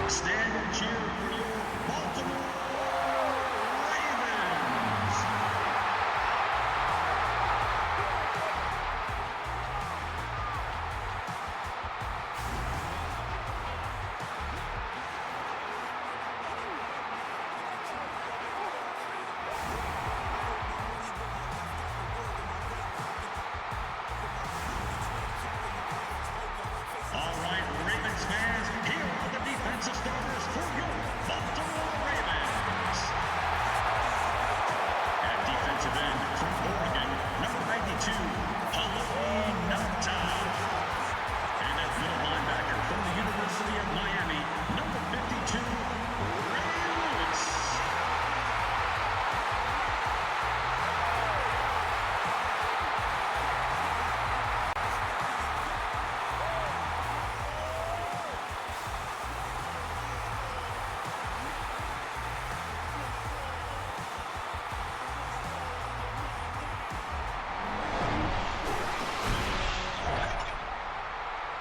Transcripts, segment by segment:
Stand and cheer for your Baltimore Ravens. All right, Ravens fans, here are the defensive starters for your Baltimore Ravens. At defensive end from Oregon, number 92, Haloti Ngata. And at middle linebacker from the University of Miami, number 52, Ray Lewis.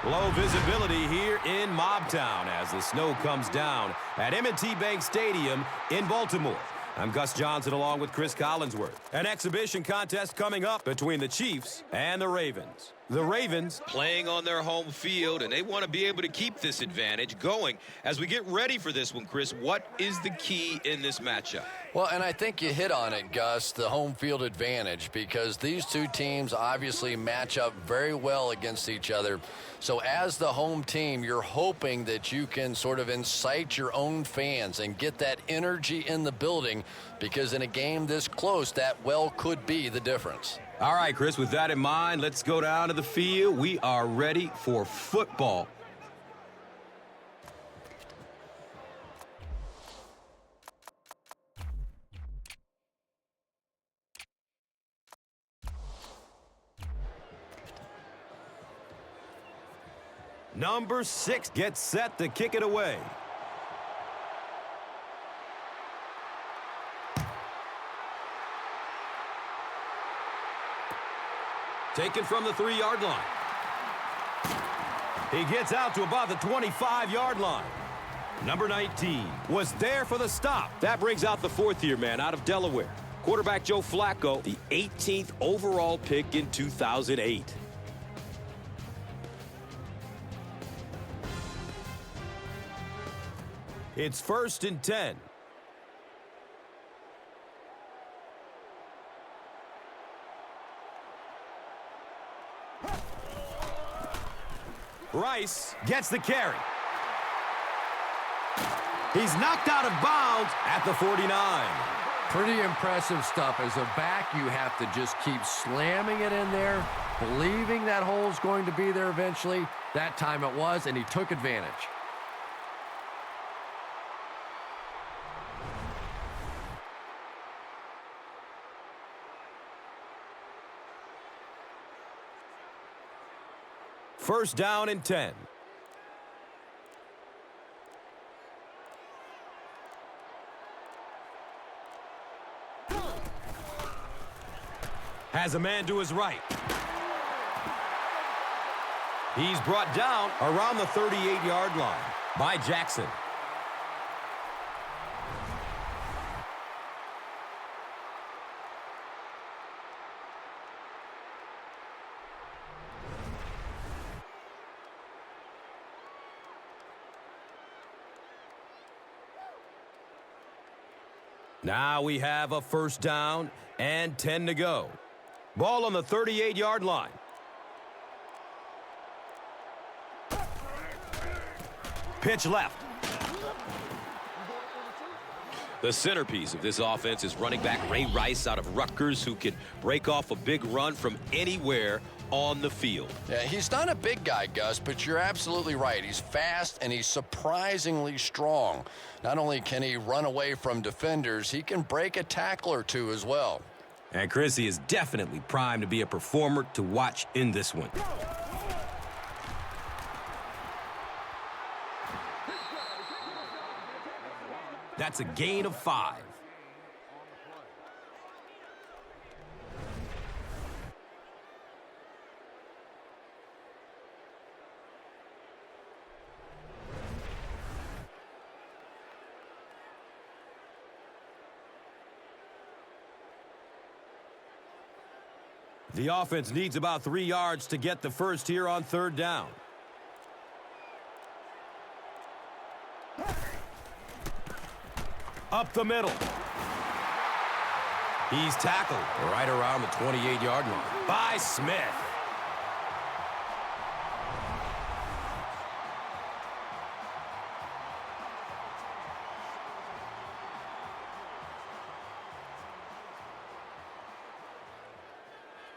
Low visibility here in Mobtown as the snow comes down at M&T Bank Stadium in Baltimore. I'm Gus Johnson along with Chris Collinsworth. An exhibition contest coming up between the Chiefs and the Ravens. The Ravens playing on their home field, and they want to be able to keep this advantage going. As we get ready for this one, Chris, what is the key in this matchup? Well, and I think you hit on it, Gus, the home field advantage, because these two teams obviously match up very well against each other. So as the home team, you're hoping that you can sort of incite your own fans and get that energy in the building, because in a game this close, that well could be the difference. All right, Chris, with that in mind, let's go down to the field. We are ready for football. Number 6 gets set to kick it away. Taken from the 3-yard line. He gets out to about the 25-yard line. Number 19 was there for the stop. That brings out the fourth-year man out of Delaware. Quarterback Joe Flacco, the 18th overall pick in 2008. It's 1st and 10. Rice gets the carry. He's knocked out of bounds at the 49. Pretty impressive stuff. As a back, you have to just keep slamming it in there, believing that hole's going to be there eventually. That time it was, and he took advantage. First down and 10. Has a man to his right. He's brought down around the 38-yard line by Jackson. Now we have a first down and 10 to go. Ball on the 38-yard line. Pitch left. The centerpiece of this offense is running back Ray Rice out of Rutgers, who can break off a big run from anywhere on the field. Yeah, he's not a big guy, Gus, but you're absolutely right. He's fast and he's surprisingly strong. Not only can he run away from defenders, he can break a tackle or two as well. And Chris, he is definitely primed to be a performer to watch in this one. That's a gain of 5. The offense needs about 3 yards to get the first here on third down. Up the middle. He's tackled right around the 28-yard line by Smith.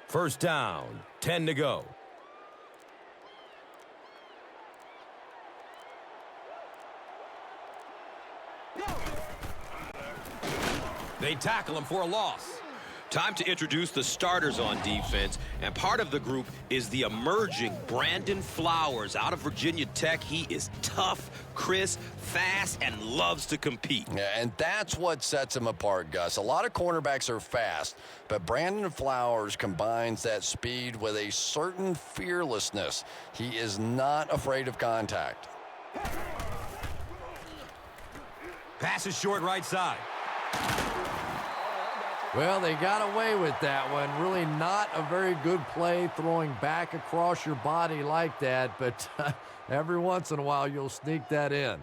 First down, 10 to go. They tackle him for a loss. Time to introduce the starters on defense, and part of the group is the emerging Brandon Flowers out of Virginia Tech. He is tough, crisp, fast, and loves to compete. Yeah, and that's what sets him apart, Gus. A lot of cornerbacks are fast, but Brandon Flowers combines that speed with a certain fearlessness. He is not afraid of contact. Pass is short right side. Well, they got away with that one. Really not a very good play throwing back across your body like that, but every once in a while you'll sneak that in.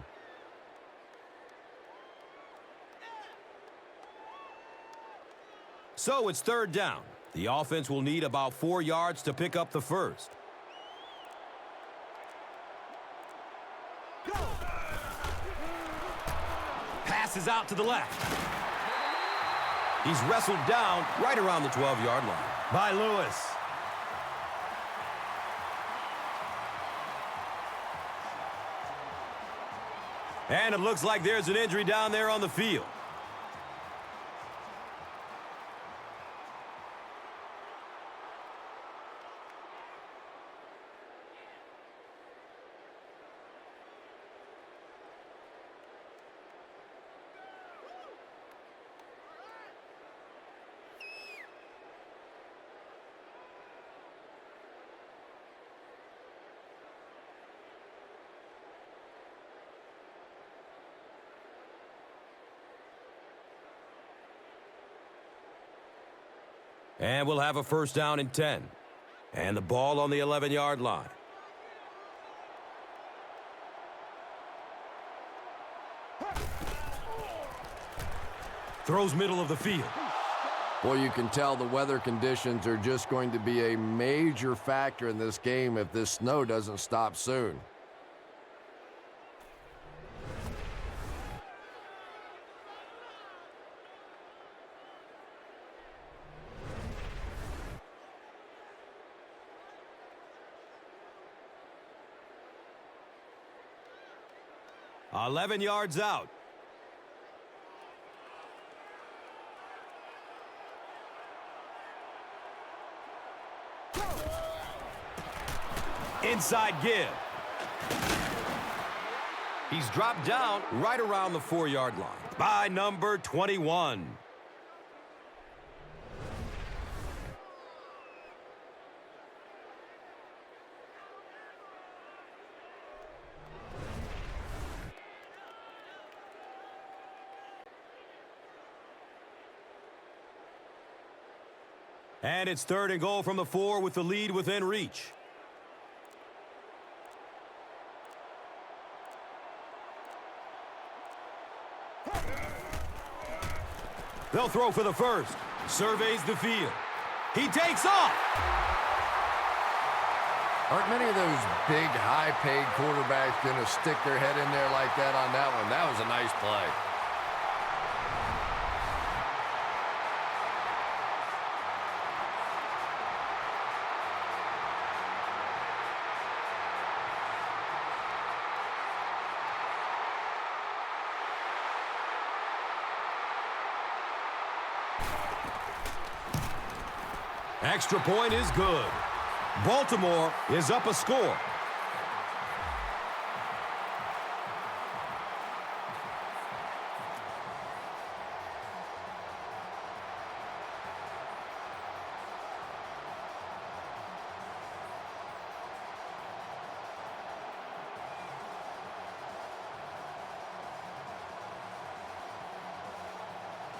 So it's third down. The offense will need about 4 yards to pick up the first. Passes out to the left. He's wrestled down right around the 12-yard line by Lewis. And it looks like there's an injury down there on the field. And we'll have a first down and 10. And the ball on the 11-yard line. Throws middle of the field. Boy, you can tell the weather conditions are just going to be a major factor in this game if this snow doesn't stop soon. – 11 yards out. Inside give. He's dropped down right around the 4-yard line by number 21. And it's third and goal from the 4 with the lead within reach. They'll throw for the first. Surveys the field. He takes off. Aren't many of those big, high-paid quarterbacks going to stick their head in there like that on that one? That was a nice play. Extra point is good. Baltimore is up a score.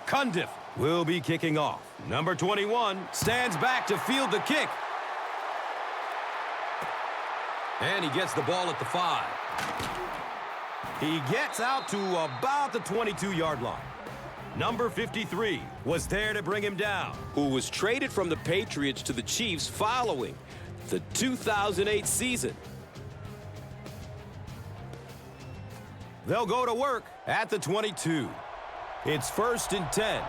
Cundiff will be kicking off. Number 21 stands back to field the kick. And he gets the ball at the 5. He gets out to about the 22-yard line. Number 53 was there to bring him down. Who was traded from the Patriots to the Chiefs following the 2008 season. They'll go to work at the 22. It's 1st and 10.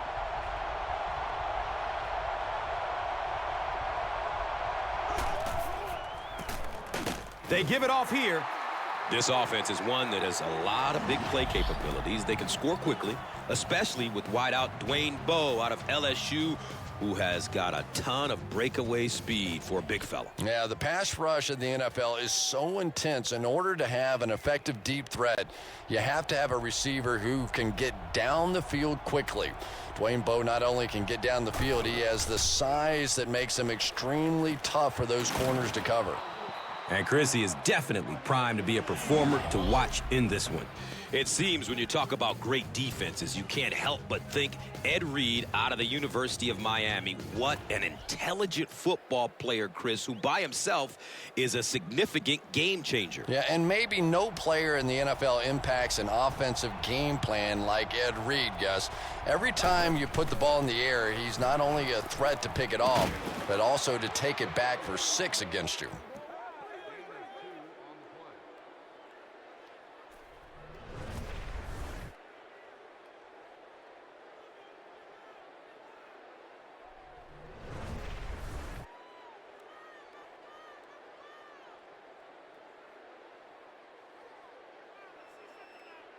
They give it off here. This offense is one that has a lot of big play capabilities. They can score quickly, especially with wideout Dwayne Bowe out of LSU, who has got a ton of breakaway speed for a big fella. Yeah, the pass rush in the NFL is so intense. In order to have an effective deep threat, you have to have a receiver who can get down the field quickly. Dwayne Bowe not only can get down the field, he has the size that makes him extremely tough for those corners to cover. And Chrissy is definitely primed to be a performer to watch in this one. It seems when you talk about great defenses, you can't help but think Ed Reed out of the University of Miami. What an intelligent football player, Chris, who by himself is a significant game changer. Yeah, and maybe no player in the NFL impacts an offensive game plan like Ed Reed, Gus. Every time you put the ball in the air, he's not only a threat to pick it off, but also to take it back for 6 against you.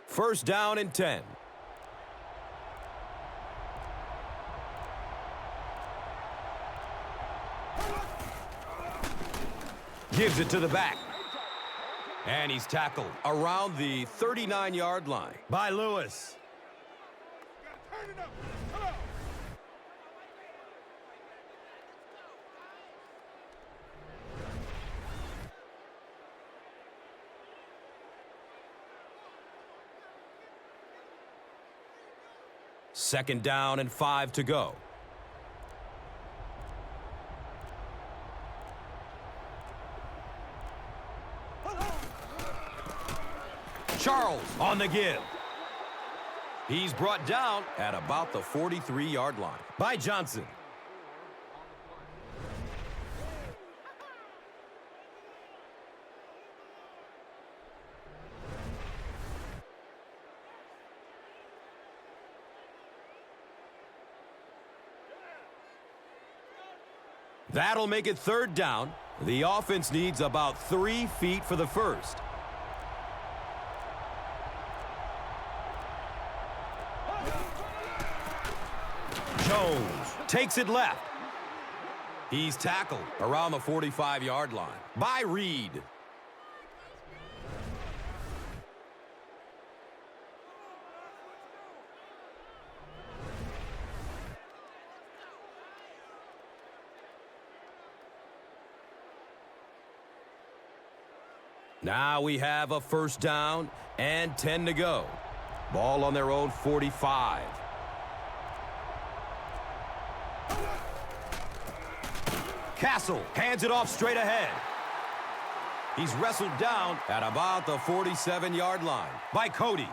First down and 10. Gives it to the back. And he's tackled around the 39-yard line by Lewis. Second down and 5 to go. Charles on the give. He's brought down at about the 43-yard line by Johnson. That'll make it third down. The offense needs about 3 feet for the first. Jones takes it left. He's tackled around the 45-yard line by Reed. Now we have a first down and 10 to go. Ball on their own 45. Castle hands it off straight ahead. He's wrestled down at about the 47-yard line by Cody.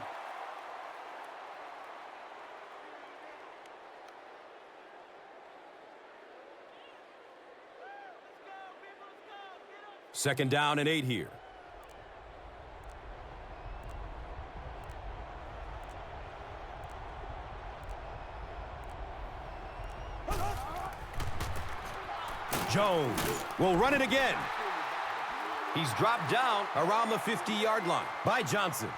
Second down and 8 here. Jones will run it again. He's dropped down around the 50-yard line by Johnson.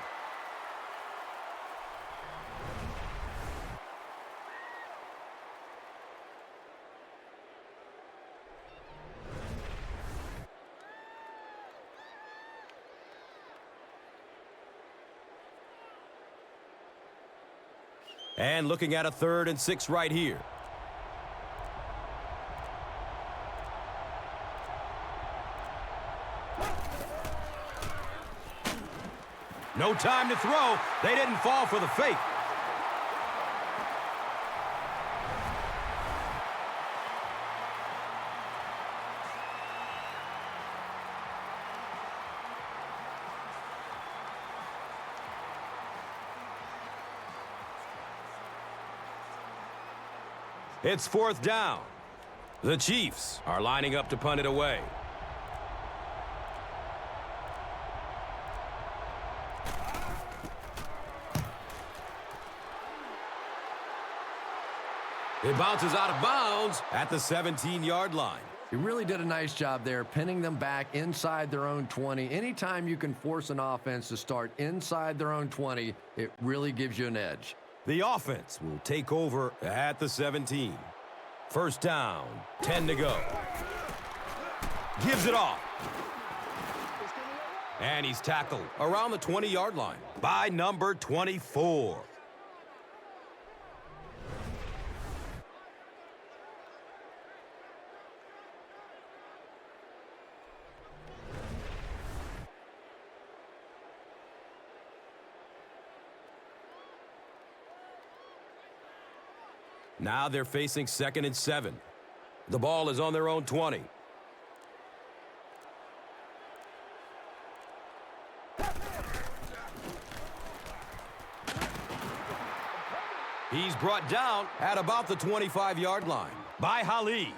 And looking at a 3rd and 6 right here. No time to throw. They didn't fall for the fake. It's fourth down. The Chiefs are lining up to punt it away. It bounces out of bounds at the 17-yard line. He really did a nice job there, pinning them back inside their own 20. Anytime you can force an offense to start inside their own 20, it really gives you an edge. The offense will take over at the 17. First down, 10 to go. Gives it off. And he's tackled around the 20-yard line by number 24. Now they're facing 2nd and 7. The ball is on their own 20. He's brought down at about the 25-yard line by Ali.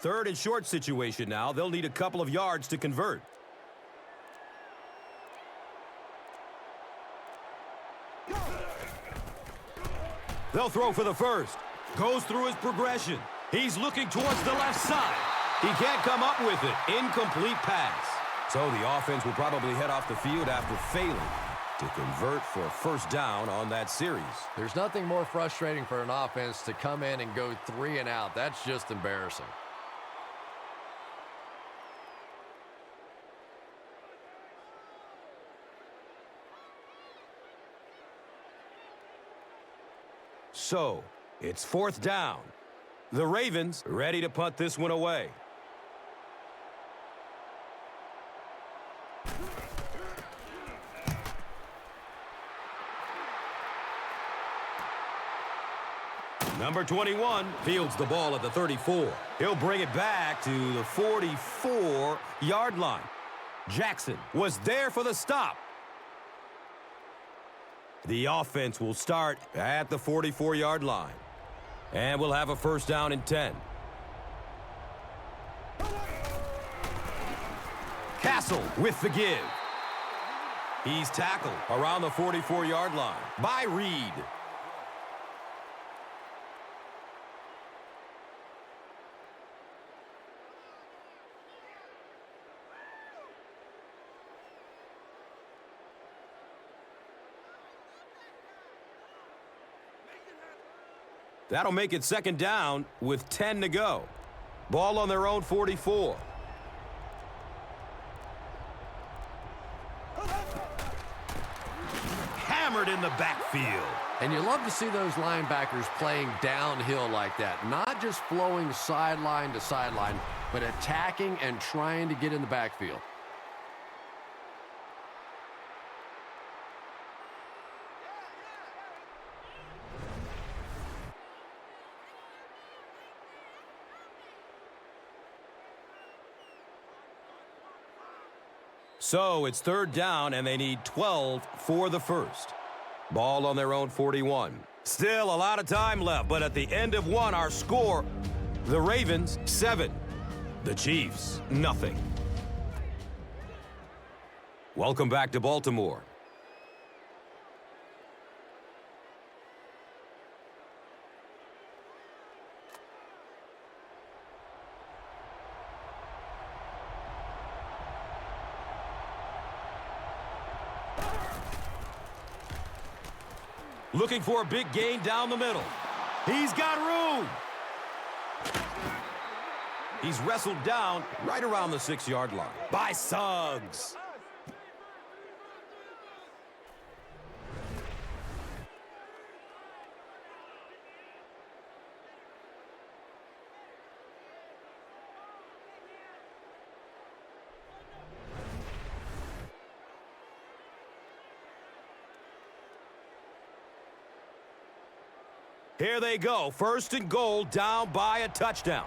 Third and short situation now. They'll need a couple of yards to convert. They'll throw for the first. Goes through his progression. He's looking towards the left side. He can't come up with it. Incomplete pass. So the offense will probably head off the field after failing to convert for a first down on that series. There's nothing more frustrating for an offense to come in and go 3 and out. That's just embarrassing. So, it's fourth down. The Ravens ready to punt this one away. Number 21 fields the ball at the 34. He'll bring it back to the 44-yard line. Jackson was there for the stop. The offense will start at the 44-yard line. And we'll have a first down and 10. Castle with the give. He's tackled around the 44-yard line by Reed. That'll make it second down with 10 to go. Ball on their own 44. Hammered in the backfield. And you love to see those linebackers playing downhill like that. Not just flowing sideline to sideline, but attacking and trying to get in the backfield. So it's third down, and they need 12 for the first. Ball on their own 41. Still a lot of time left, but at the end of one, our score, the Ravens, 7. The Chiefs, nothing. Welcome back to Baltimore. Looking for a big gain down the middle. He's got room. He's wrestled down right around the 6-yard line by Suggs. Here they go. First and goal, down by a touchdown.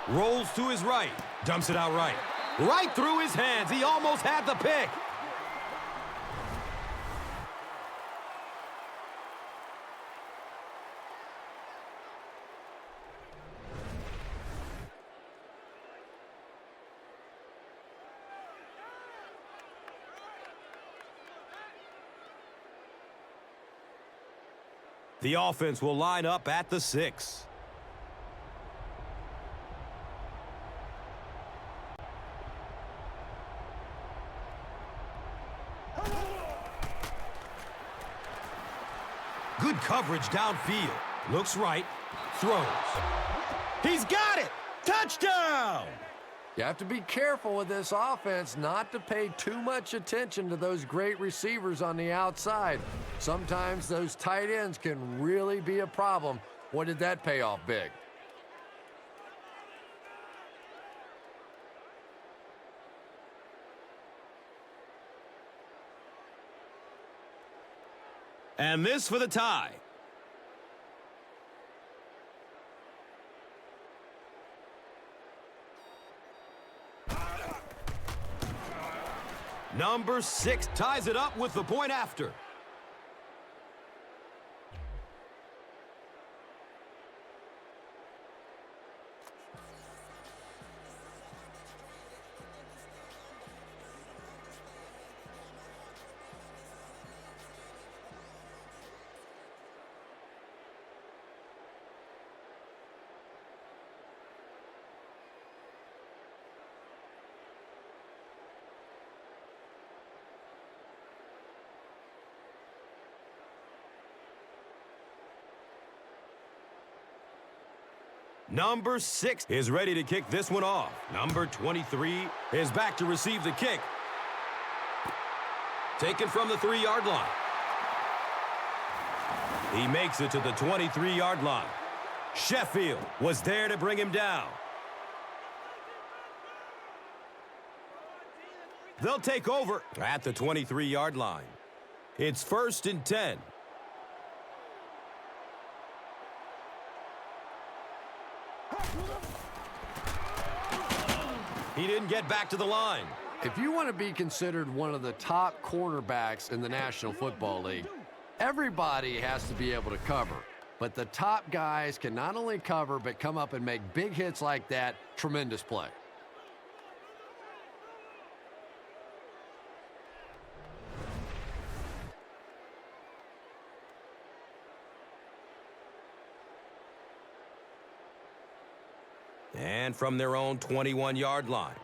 Rolls to his right. Dumps it out right. Right through his hands. He almost had the pick. The offense will line up at the 6. Good coverage downfield. Looks right. Throws. He's got it! Touchdown! You have to be careful with this offense not to pay too much attention to those great receivers on the outside. Sometimes those tight ends can really be a problem. What did that pay off big? And this for the tie. Number 6 ties it up with the point after. Number 6 is ready to kick this one off. Number 23 is back to receive the kick. Taken from the 3-yard line. He makes it to the 23-yard line. Sheffield was there to bring him down. They'll take over at the 23-yard line. It's 1st and 10. He didn't get back to the line. If you want to be considered one of the top cornerbacks in the National Football League, everybody has to be able to cover. But the top guys can not only cover, but come up and make big hits like that. Tremendous play. And from their own 21-yard line.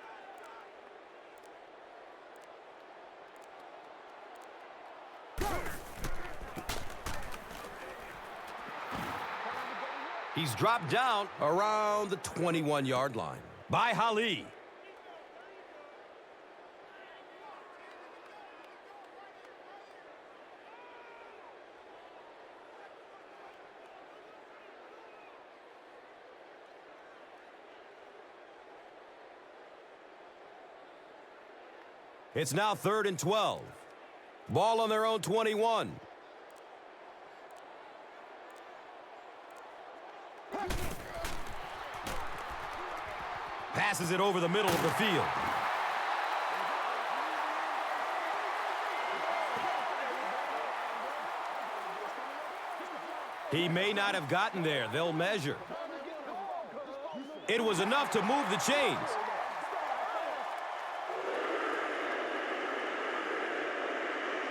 He's dropped down around the 21-yard line by Ali. It's now 3rd and 12. Ball on their own 21. Passes it over the middle of the field. He may not have gotten there. They'll measure. It was enough to move the chains.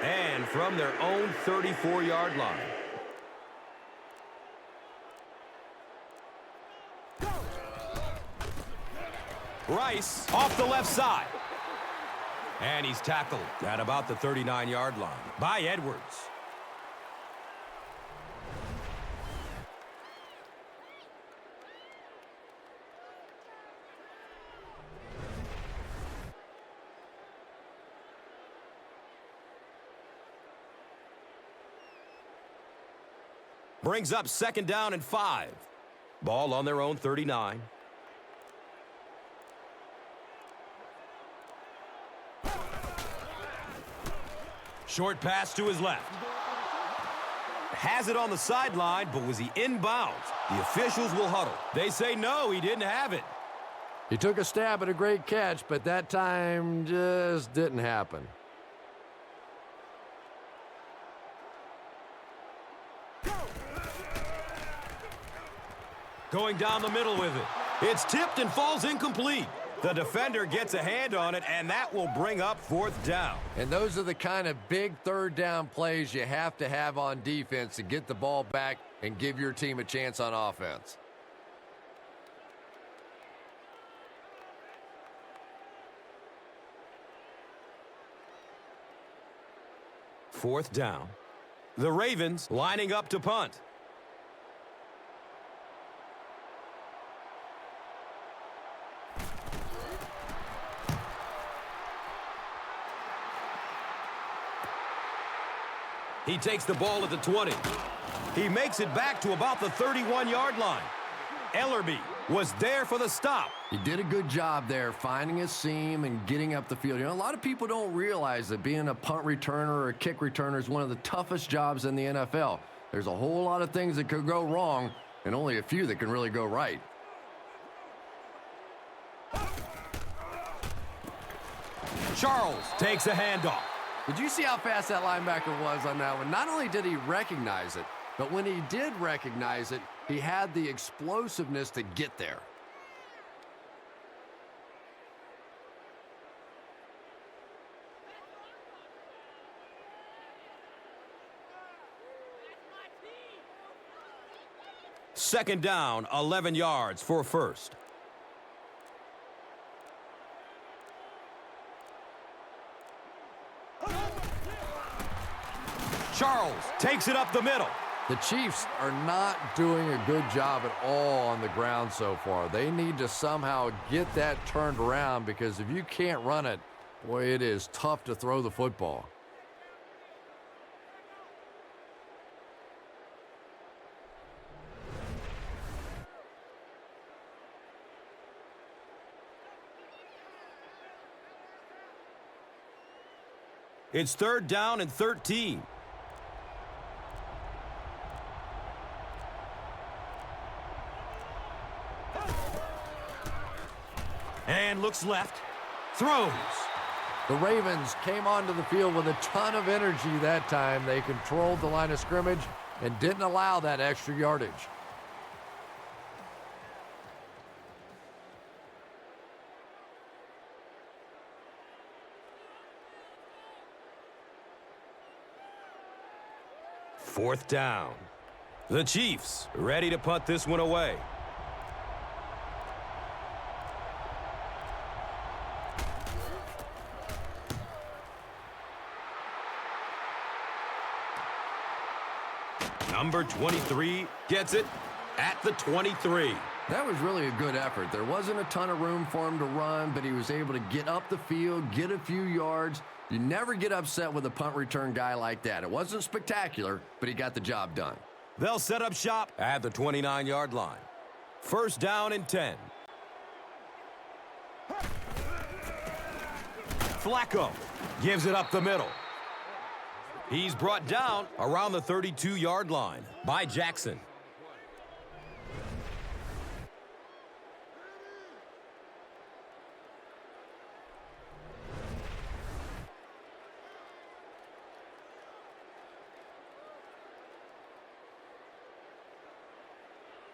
And from their own 34-yard line. Rice off the left side. And he's tackled at about the 39-yard line by Edwards. Brings up 2nd down and 5. Ball on their own 39. Short pass to his left. Has it on the sideline, but was he inbounds? The officials will huddle. They say no, he didn't have it. He took a stab at a great catch, but that time just didn't happen. Going down the middle with it. It's tipped and falls incomplete. The defender gets a hand on it, and that will bring up fourth down. And those are the kind of big third down plays you have to have on defense to get the ball back and give your team a chance on offense. Fourth down. The Ravens lining up to punt. He takes the ball at the 20. He makes it back to about the 31-yard line. Ellerbe was there for the stop. He did a good job there finding a seam and getting up the field. You know, a lot of people don't realize that being a punt returner or a kick returner is one of the toughest jobs in the NFL. There's a whole lot of things that could go wrong and only a few that can really go right. Charles takes a handoff. Did you see how fast that linebacker was on that one? Not only did he recognize it, but when he did recognize it, he had the explosiveness to get there. Second down, 11 yards for first. Charles takes it up the middle. The Chiefs are not doing a good job at all on the ground so far. They need to somehow get that turned around because if you can't run it, boy, it is tough to throw the football. It's third down and 13. And looks left. Throws. The Ravens came onto the field with a ton of energy that time. They controlled the line of scrimmage and didn't allow that extra yardage. Fourth down. The Chiefs ready to punt this one away. Number 23 gets it at the 23. That was really a good effort. There wasn't a ton of room for him to run, but he was able to get up the field, get a few yards. You never get upset with a punt return guy like that. It wasn't spectacular, but he got the job done. They'll set up shop at the 29-yard line. First down and 10. Flacco gives it up the middle. He's brought down around the 32-yard line by Jackson.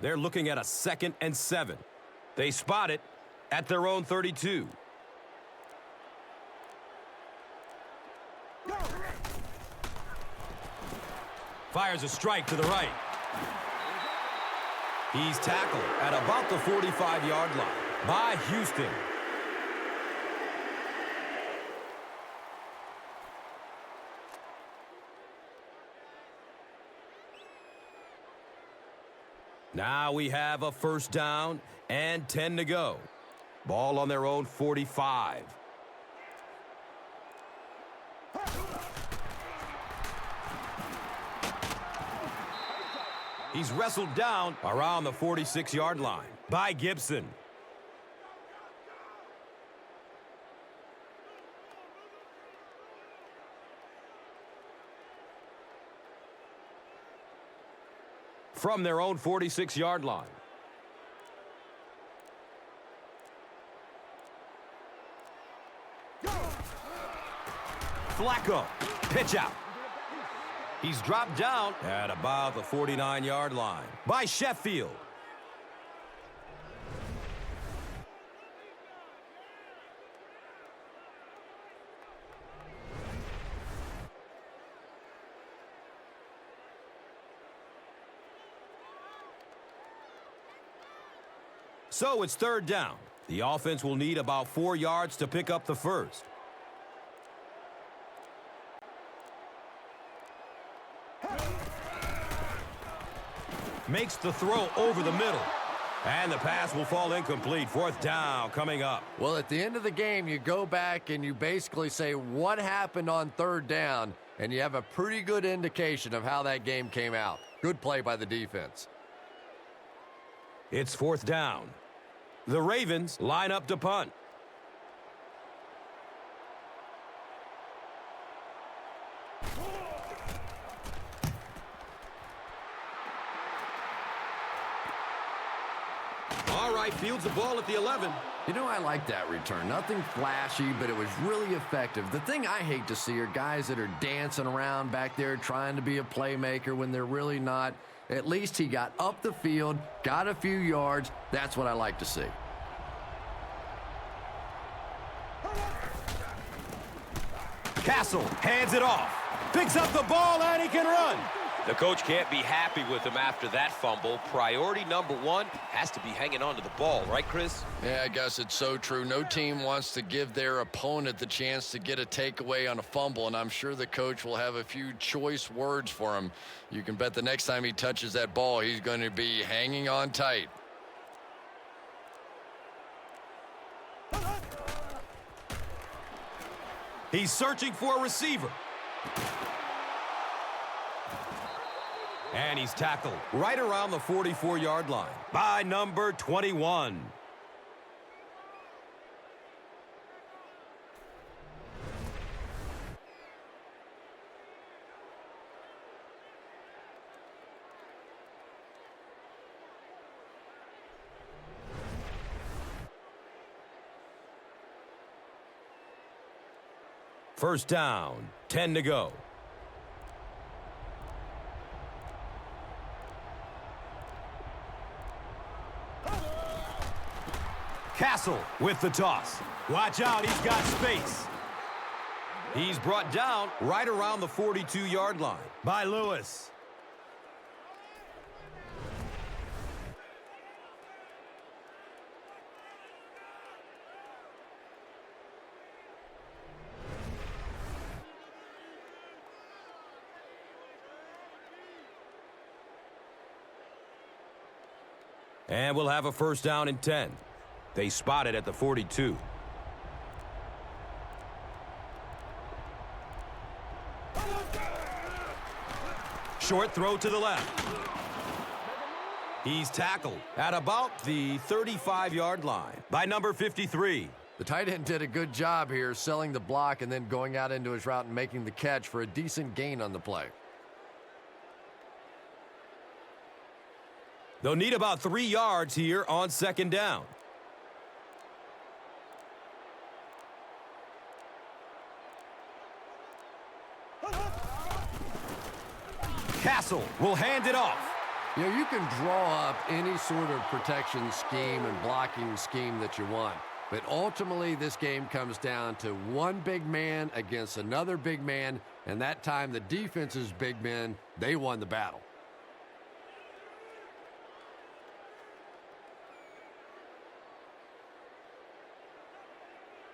They're looking at a 2nd and 7. They spot it at their own 32. Fires a strike to the right. He's tackled at about the 45-yard line by Houston. Now we have a first down and 10 to go. Ball on their own 45. He's wrestled down around the 46-yard line by Gibson. from their own 46-yard line. Flacco, pitch out. He's dropped down at about the 49-yard line by Sheffield. So it's third down. The offense will need about 4 yards to pick up the first. Makes the throw over the middle. And the pass will fall incomplete. Fourth down coming up. Well, at the end of the game, you go back and you basically say what happened on third down, and you have a pretty good indication of how that game came out. Good play by the defense. It's fourth down. The Ravens line up to punt. All right, fields the ball at the 11. You know, I like that return. Nothing flashy, but it was really effective. The thing I hate to see are guys that are dancing around back there trying to be a playmaker when they're really not. At least he got up the field, got a few yards. That's what I like to see. Castle hands it off. Picks up the ball, and he can run. The coach can't be happy with him after that fumble. Priority number one has to be hanging on to the ball, right, Chris? Yeah, I guess it's so true. No team wants to give their opponent the chance to get a takeaway on a fumble, and I'm sure the coach will have a few choice words for him. You can bet the next time he touches that ball, he's going to be hanging on tight. He's searching for a receiver. And he's tackled right around the 44-yard line by number 21. First down, 10 to go. Castle with the toss. Watch out, he's got space. He's brought down right around the 42-yard line by Lewis. And we'll have a first down and 10. They spot it at the 42. Short throw to the left. He's tackled at about the 35-yard line by number 53. The tight end did a good job here selling the block and then going out into his route and making the catch for a decent gain on the play. They'll need about 3 yards here on second down. Castle will hand it off. You know, you can draw up any sort of protection scheme and blocking scheme that you want. But ultimately, this game comes down to one big man against another big man. And that time, the defense's big men, they won the battle.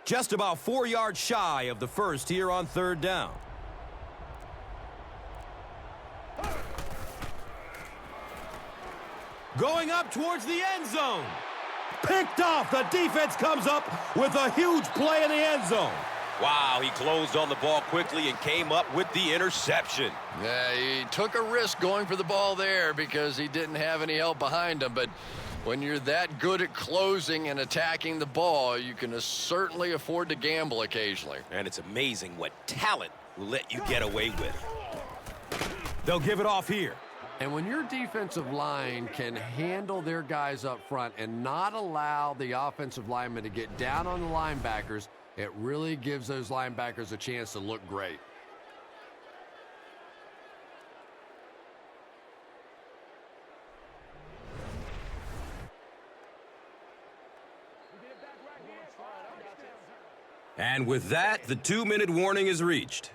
Just about 4 yards shy of the first here on third down. Going up towards the end zone. Picked off. The defense comes up with a huge play in the end zone. Wow, he closed on the ball quickly and came up with the interception. Yeah, he took a risk going for the ball there because he didn't have any help behind him. But when you're that good at closing and attacking the ball, you can certainly afford to gamble occasionally. And it's amazing what talent will let you get away with. They'll give it off here. And when your defensive line can handle their guys up front and not allow the offensive linemen to get down on the linebackers, it really gives those linebackers a chance to look great. And with that, the 2-minute warning is reached.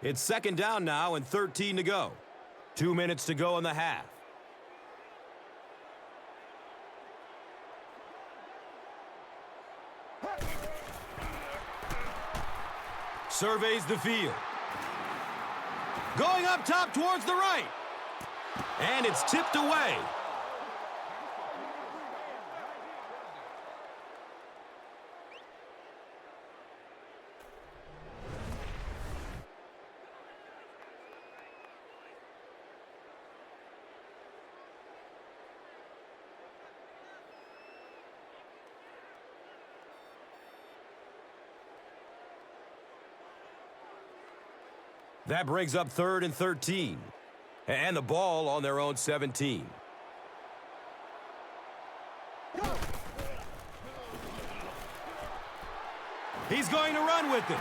It's second down now and 13 to go. 2 minutes to go in the half. Surveys the field. Going up top towards the right. And it's tipped away. That brings up 3rd and 13. And the ball on their own 17. He's going to run with it.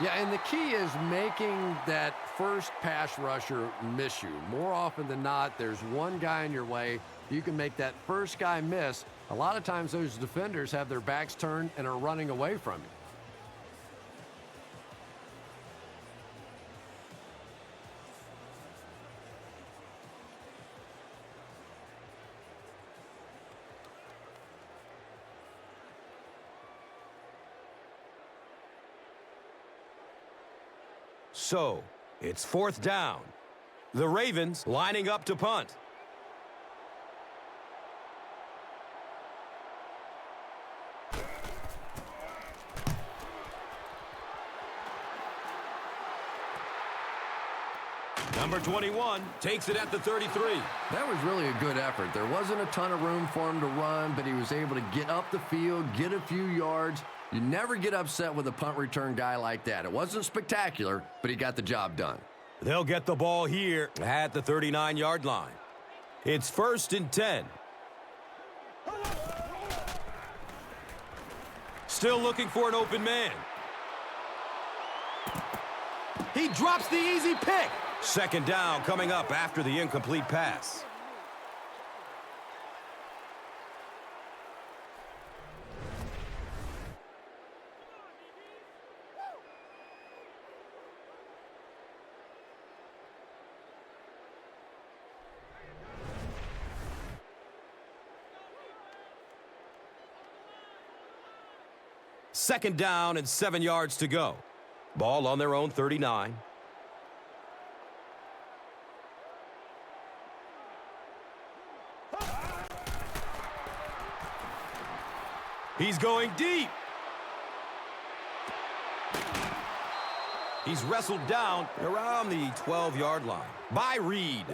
Yeah, and the key is making that first pass rusher miss you. More often than not, there's one guy in your way. You can make that first guy miss. A lot of times those defenders have their backs turned and are running away from you. So, it's 4th down. The Ravens lining up to punt. Number 21 takes it at the 33. That was really a good effort. There wasn't a ton of room for him to run, but he was able to get up the field, get a few yards. You never get upset with a punt return guy like that. It wasn't spectacular, but he got the job done. They'll get the ball here at the 39-yard line. It's 1st and 10. Still looking for an open man. He drops the easy pick. 2nd down coming up after the incomplete pass. Second down and 7 yards to go. Ball on their own 39. He's going deep. He's wrestled down around the 12-yard line by Reed.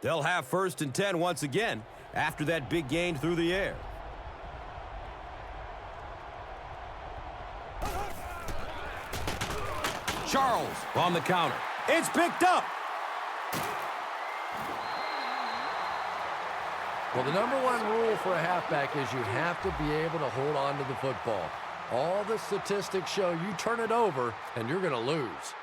They'll have 1st and 10 once again after that big gain through the air. Charles on the counter. It's picked up. Well, the number one rule for a halfback is you have to be able to hold on to the football. All the statistics show you turn it over and you're going to lose.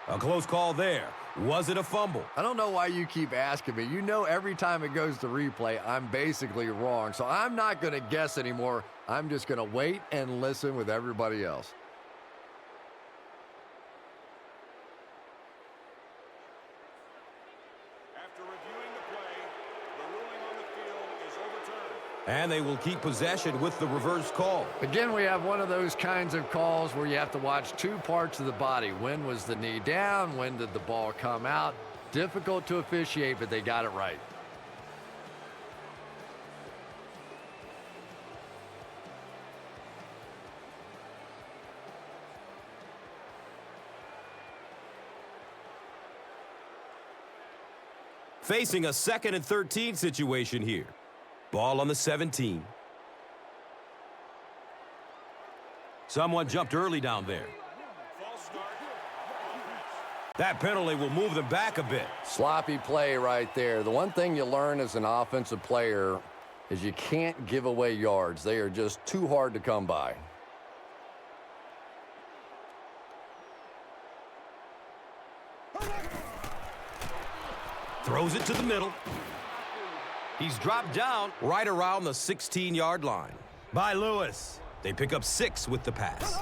A close call there. Was it a fumble? I don't know why you keep asking me. You know every time it goes to replay, I'm basically wrong. So I'm not going to guess anymore. I'm just going to wait and listen with everybody else. After reviewing the play, the ruling on the field is overturned. And they will keep possession with the reverse call. Again, we have one of those kinds of calls where you have to watch two parts of the body. When was the knee down? When did the ball come out? Difficult to officiate, but they got it right. Facing a 2nd and 13 situation here. Ball on the 17. Someone jumped early down there. False start. That penalty will move them back a bit. Sloppy play right there. The one thing you learn as an offensive player is you can't give away yards. They are just too hard to come by. Throws it to the middle. He's dropped down right around the 16-yard line. By Lewis. They pick up 6 with the pass.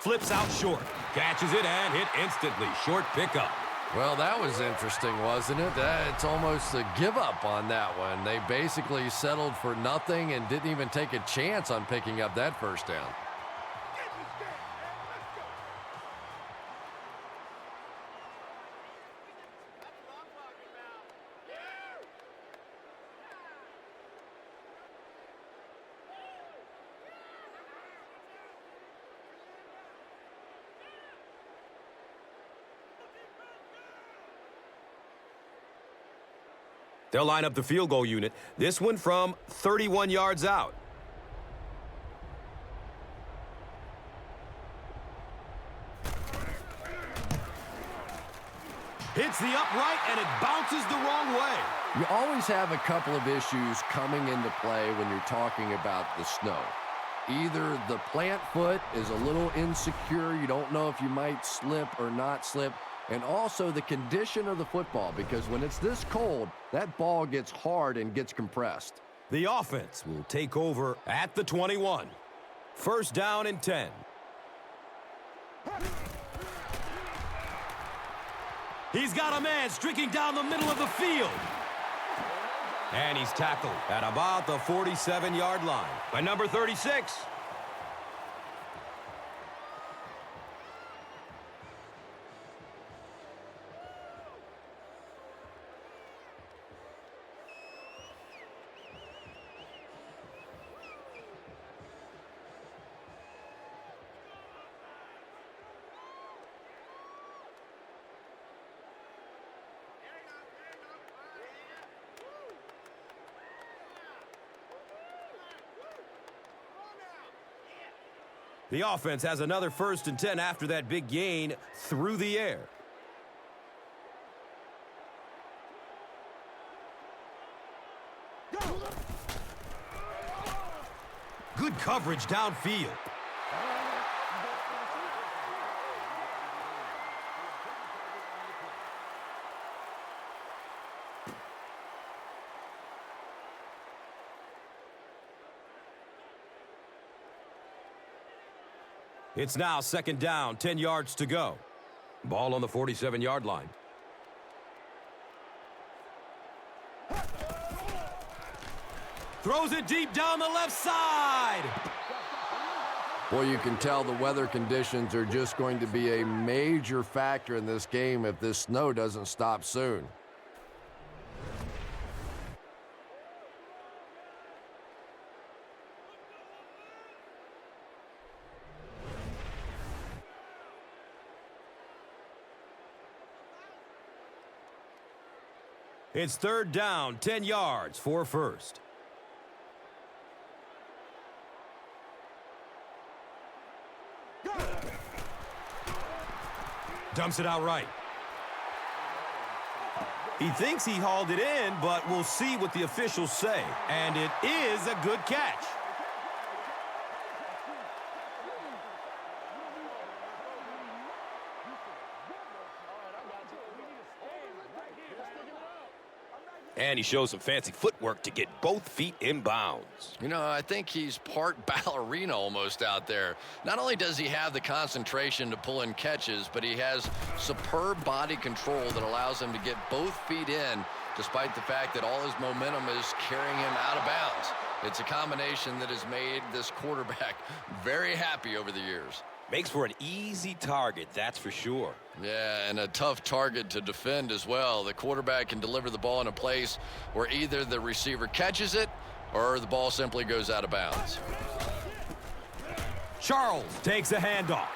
Flips out short. Catches it and hit instantly. Short pickup. Well, that was interesting, wasn't it? It's almost a give-up on that one. They basically settled for nothing and didn't even take a chance on picking up that first down. They'll line up the field goal unit. This one from 31 yards out. Hits the upright, and it bounces the wrong way. You always have a couple of issues coming into play when you're talking about the snow. Either the plant foot is a little insecure, you don't know if you might slip or not slip, and also the condition of the football, because when it's this cold, that ball gets hard and gets compressed. The offense will take over at the 21. First down and 10. He's got a man streaking down the middle of the field. And he's tackled at about the 47-yard line by number 36. The offense has another 1st and 10 after that big gain through the air. Good coverage downfield. It's now 2nd down, 10 yards to go. Ball on the 47-yard line. Throws it deep down the left side. Boy, you can tell the weather conditions are just going to be a major factor in this game if this snow doesn't stop soon. It's 3rd down, 10 yards for first. Dumps it out right. He thinks he hauled it in, but we'll see what the officials say. And it is a good catch. And he shows some fancy footwork to get both feet in bounds. You know, I think he's part ballerina almost out there. Not only does he have the concentration to pull in catches, but he has superb body control that allows him to get both feet in, despite the fact that all his momentum is carrying him out of bounds. It's a combination that has made this quarterback very happy over the years. Makes for an easy target, that's for sure. Yeah, and a tough target to defend as well. The quarterback can deliver the ball in a place where either the receiver catches it or the ball simply goes out of bounds. Charles takes a handoff.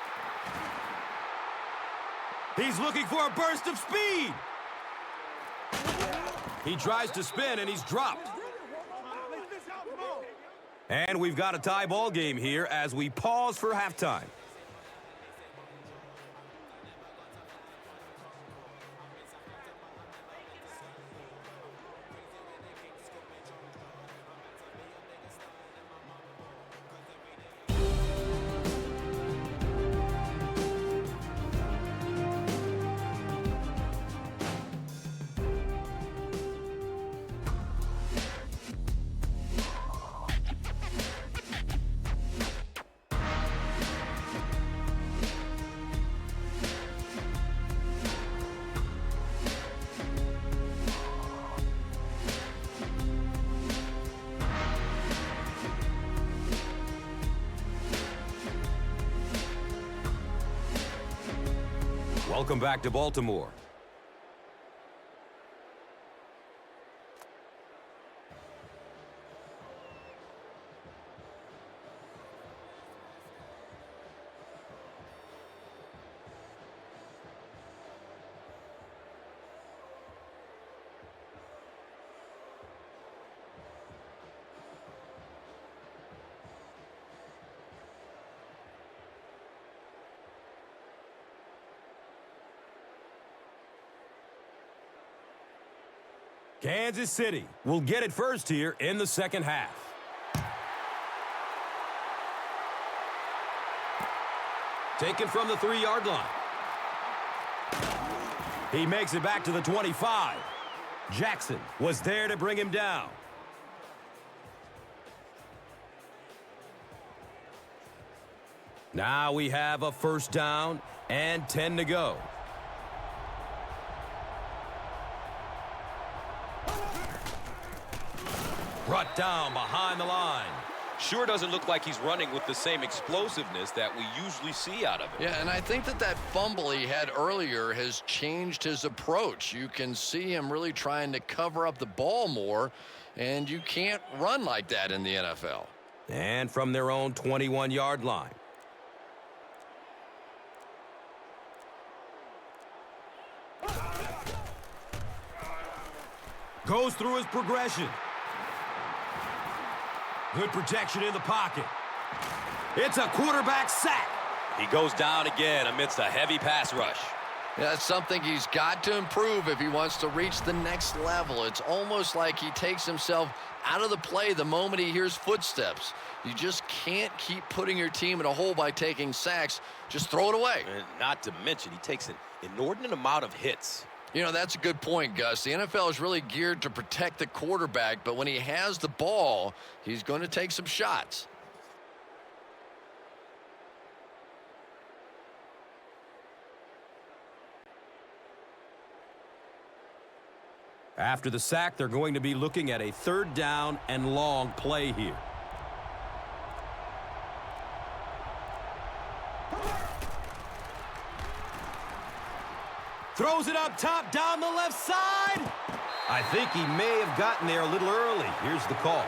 He's looking for a burst of speed. He tries to spin, and he's dropped. And we've got a tie ball game here as we pause for halftime. Welcome back to Baltimore. Kansas City will get it first here in the second half. Taken from the 3-yard line. He makes it back to the 25. Jackson was there to bring him down. Now we have a first down and 10 to go. Brought down behind the line. Sure doesn't look like he's running with the same explosiveness that we usually see out of him. Yeah, and I think that fumble he had earlier has changed his approach. You can see him really trying to cover up the ball more, and you can't run like that in the NFL. And from their own 21-yard line. Goes through his progression. Good protection in the pocket. It's a quarterback sack. He goes down again amidst a heavy pass rush. Yeah, that's something he's got to improve if he wants to reach the next level. It's almost like he takes himself out of the play the moment he hears footsteps. You just can't keep putting your team in a hole by taking sacks. Just throw it away. And not to mention, he takes an inordinate amount of hits. You know, that's a good point, Gus. The NFL is really geared to protect the quarterback, but when he has the ball, he's going to take some shots. After the sack, they're going to be looking at a 3rd down and long play here. Throws it up top, down the left side. I think he may have gotten there a little early. Here's the call.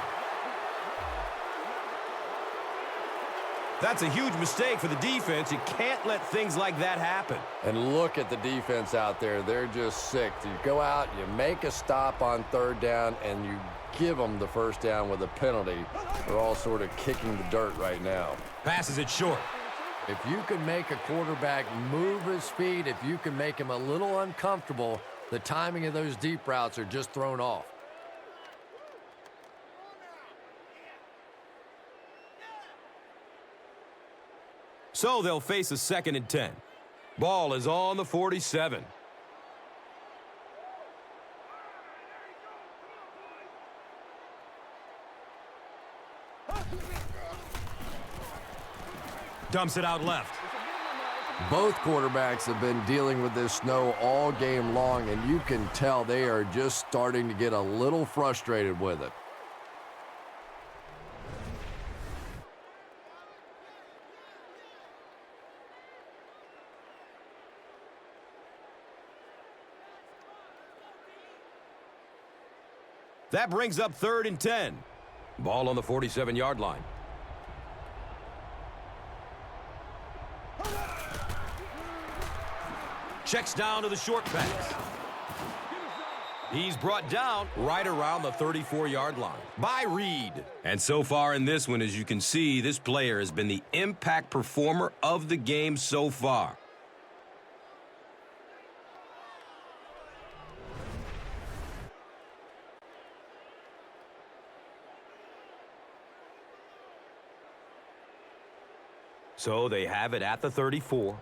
That's a huge mistake for the defense. You can't let things like that happen. And look at the defense out there. They're just sick. You go out, you make a stop on 3rd down, and you give them the first down with a penalty. They're all sort of kicking the dirt right now. Passes it short. If you can make a quarterback move his feet, if you can make him a little uncomfortable, the timing of those deep routes are just thrown off. So they'll face a 2nd and 10. Ball is on the 47. Dumps it out left. Both quarterbacks have been dealing with this snow all game long, and you can tell they are just starting to get a little frustrated with it. That brings up 3rd and 10. Ball on the 47-yard line. Checks down to the short pass. He's brought down right around the 34-yard line by Reed. And so far in this one, as you can see, this player has been the impact performer of the game so far. So they have it at the 34.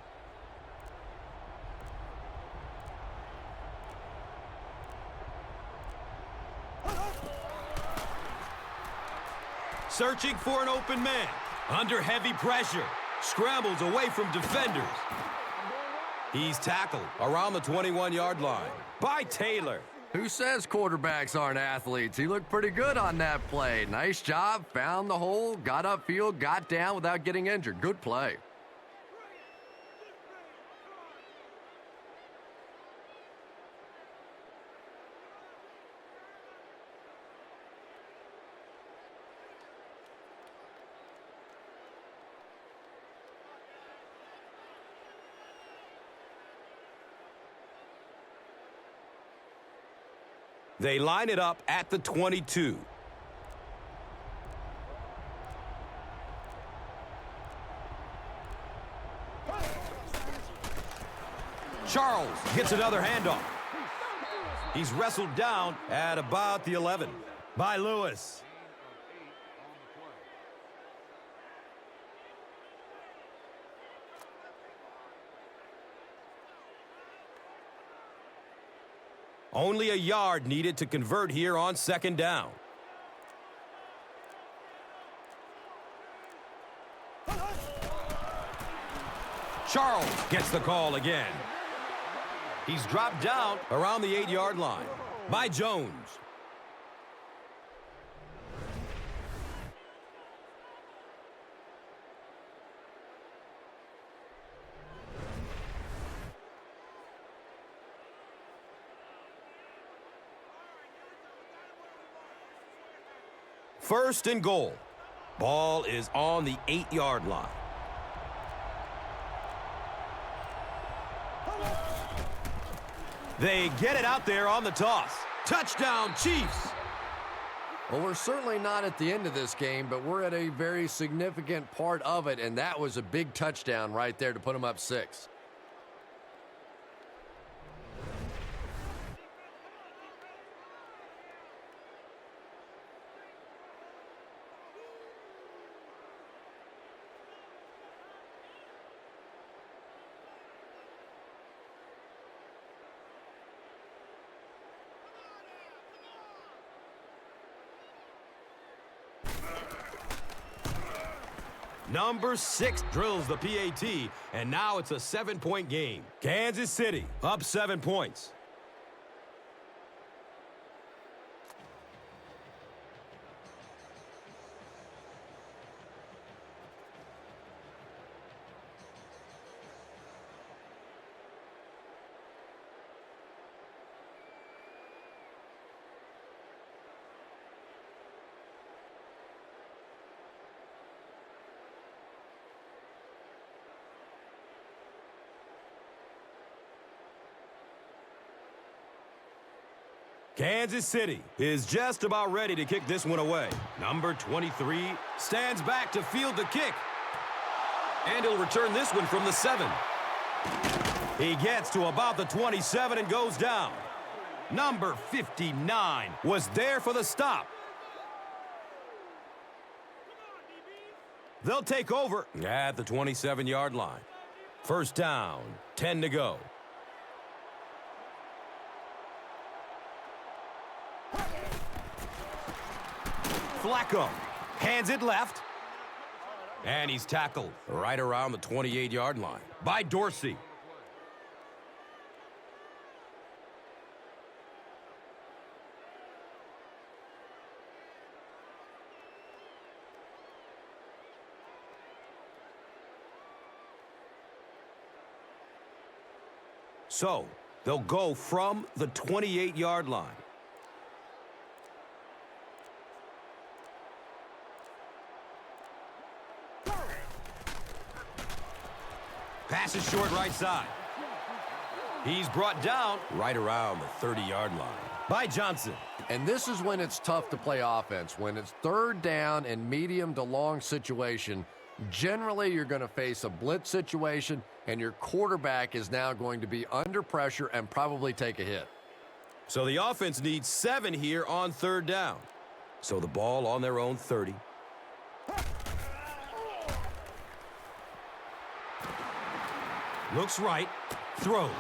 Searching for an open man. Under heavy pressure. Scrambles away from defenders. He's tackled around the 21-yard line by Taylor. Who says quarterbacks aren't athletes? He looked pretty good on that play. Nice job, found the hole, got upfield, got down without getting injured. Good play. They line it up at the 22. Charles gets another handoff. He's wrestled down at about the 11 by Lewis. Only a yard needed to convert here on 2nd down. Charles gets the call again. He's dropped down around the 8-yard line by Jones. First and goal. Ball is on the 8-yard line. They get it out there on the toss. Touchdown, Chiefs. Well, we're certainly not at the end of this game, but we're at a very significant part of it, and that was a big touchdown right there to put them up 6. Number 6 drills the PAT, and now it's a 7-point game. Kansas City up 7 points. Kansas City is just about ready to kick this one away. Number 23 stands back to field the kick. And he'll return this one from the 7. He gets to about the 27 and goes down. Number 59 was there for the stop. They'll take over at the 27-yard line. First down, 10 to go. Flacco hands it left. And he's tackled right around the 28-yard line by Dorsey. So, they'll go from the 28-yard line. Pass is short right side. He's brought down right around the 30-yard line by Johnson. And this is when it's tough to play offense. When it's third down and medium to long situation, generally you're going to face a blitz situation, and your quarterback is now going to be under pressure and probably take a hit. So the offense needs 7 here on third down. So the ball on their own 30. Looks right, throws.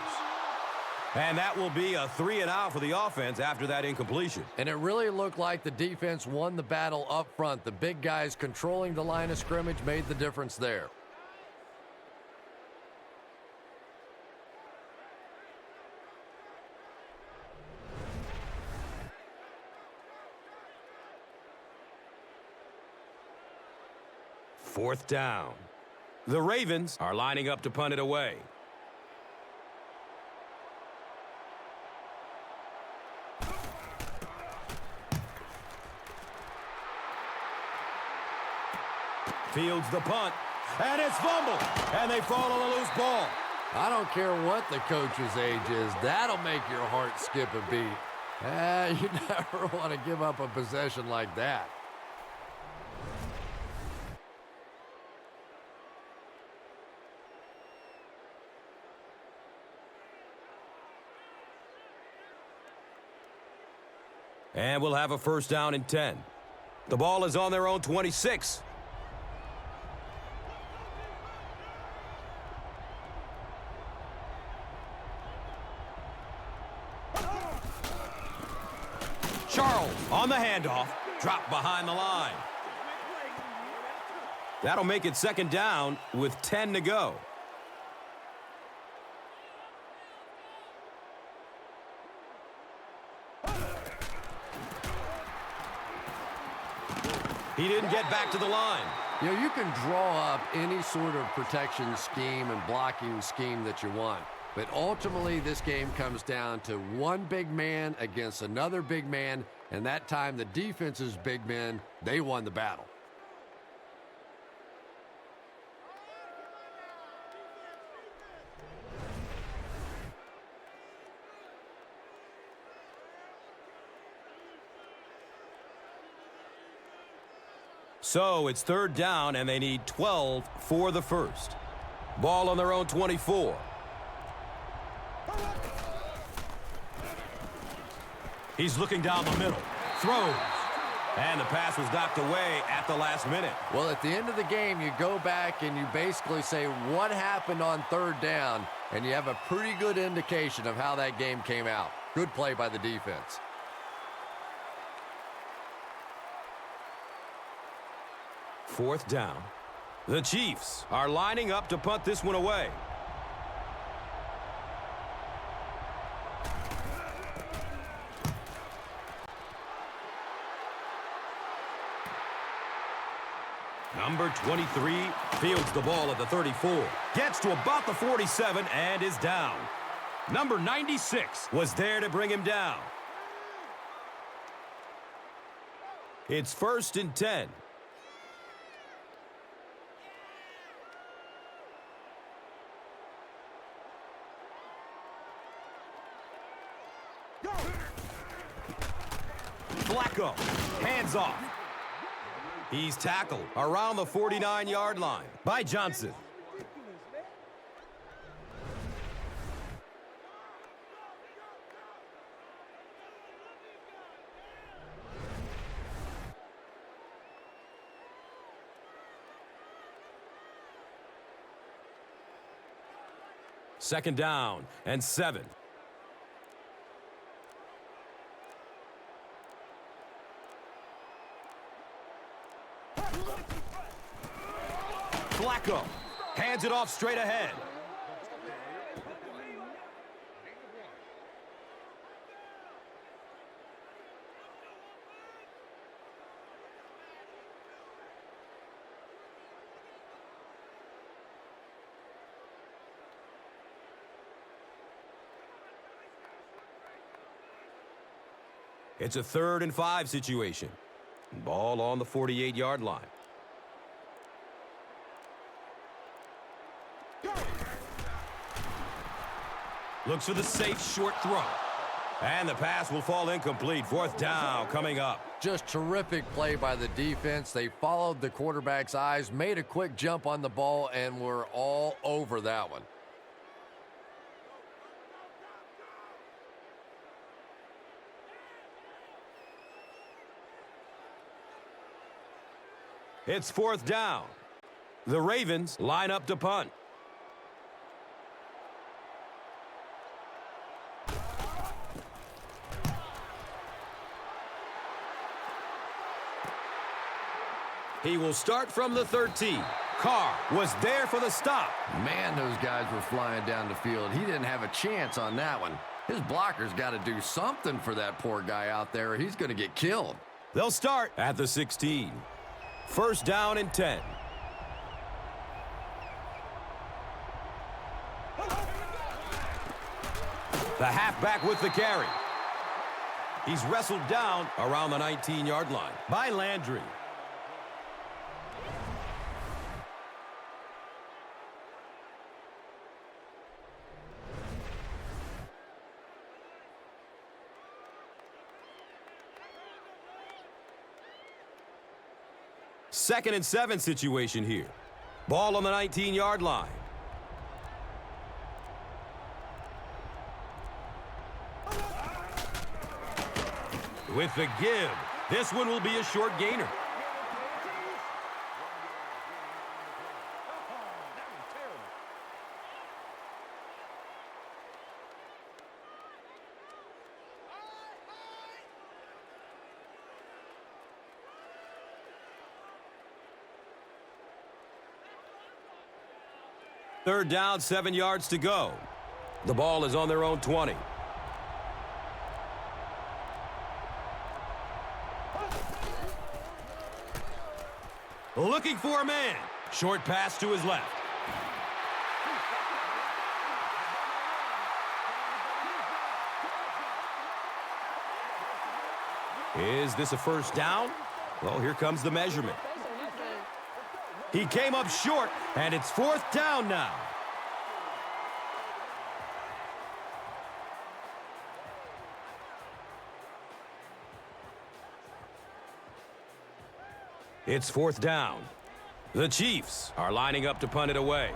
And that will be a 3-and-out for the offense after that incompletion. And it really looked like the defense won the battle up front. The big guys controlling the line of scrimmage made the difference there. Fourth down. The Ravens are lining up to punt it away. Fields the punt, and it's fumbled, and they fall on a loose ball. I don't care what the coach's age is. That'll make your heart skip a beat. You never want to give up a possession like that. And we'll have a first down and 10. The ball is on their own 26. Charles on the handoff, dropped behind the line. That'll make it second down with 10 to go. He didn't get back to the line. You know, you can draw up any sort of protection scheme and blocking scheme that you want. But ultimately, this game comes down to one big man against another big man. And that time, the defense's big men, they won the battle. So it's third down, and they need 12 for the first. Ball on their own 24. He's looking down the middle. Throws. And the pass was knocked away at the last minute. Well, at the end of the game, you go back and you basically say what happened on third down, and you have a pretty good indication of how that game came out. Good play by the defense. Fourth down. The Chiefs are lining up to punt this one away. Number 23 fields the ball at the 34. Gets to about the 47 and is down. Number 96 was there to bring him down. It's first and 10. Flacco, hands off. He's tackled around the 49-yard line by Johnson. Second down and 7. Flacco hands it off straight ahead. It's a 3rd and 5 situation. Ball on the 48-yard line. Looks for the safe short throw. And the pass will fall incomplete. 4th down coming up. Just terrific play by the defense. They followed the quarterback's eyes, made a quick jump on the ball, and were all over that one. It's 4th down. The Ravens line up to punt. He will start from the 13. Carr was there for the stop. Man, those guys were flying down the field. He didn't have a chance on that one. His blocker's got to do something for that poor guy out there, or he's going to get killed. They'll start at the 16. 1st down and 10. The halfback with the carry. He's wrestled down around the 19-yard line by Landry. Second and 7 situation here. Ball on the 19-yard line. With the give, this one will be a short gainer. Third down, 7 yards to go. The ball is on their own 20. Looking for a man. Short pass to his left. Is this a 1st down? Well, here comes the measurement. He came up short, and it's 4th down now. It's 4th down. The Chiefs are lining up to punt it away.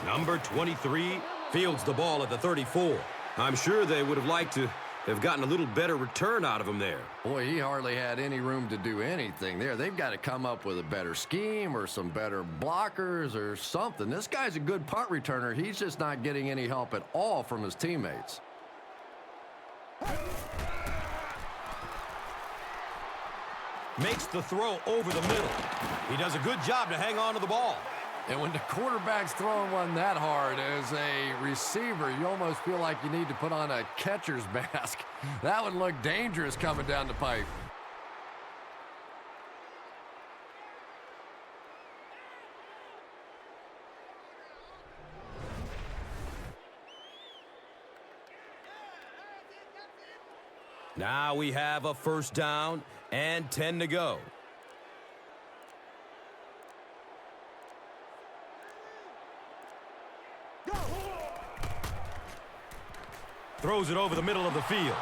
Number 23 fields the ball at the 34. I'm sure they would have liked to have gotten a little better return out of him there. Boy, he hardly had any room to do anything there. They've got to come up with a better scheme or some better blockers or something. This guy's a good punt returner. He's just not getting any help at all from his teammates. Makes the throw over the middle. He does a good job to hang on to the ball. And when the quarterback's throwing one that hard as a receiver, you almost feel like you need to put on a catcher's mask. That would look dangerous coming down the pipe. Now we have a 1st down and 10 to go. Throws it over the middle of the field.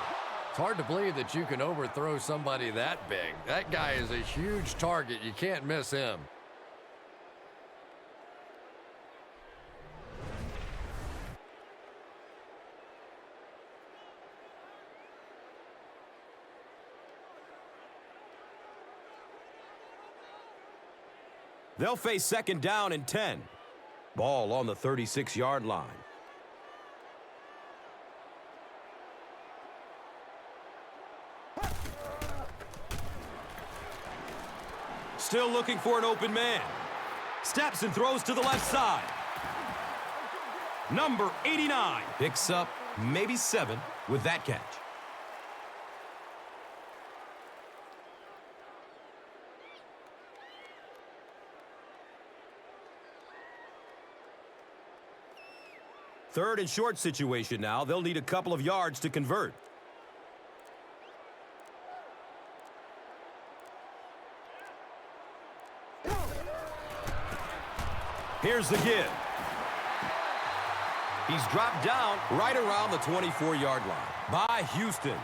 It's hard to believe that you can overthrow somebody that big. That guy is a huge target. You can't miss him. They'll face 2nd down and 10. Ball on the 36-yard line. Still looking for an open man. Steps and throws to the left side. Number 89 picks up maybe 7 with that catch. Third and short situation now. They'll need a couple of yards to convert. Here's the give. He's dropped down right around the 24-yard line by Houston.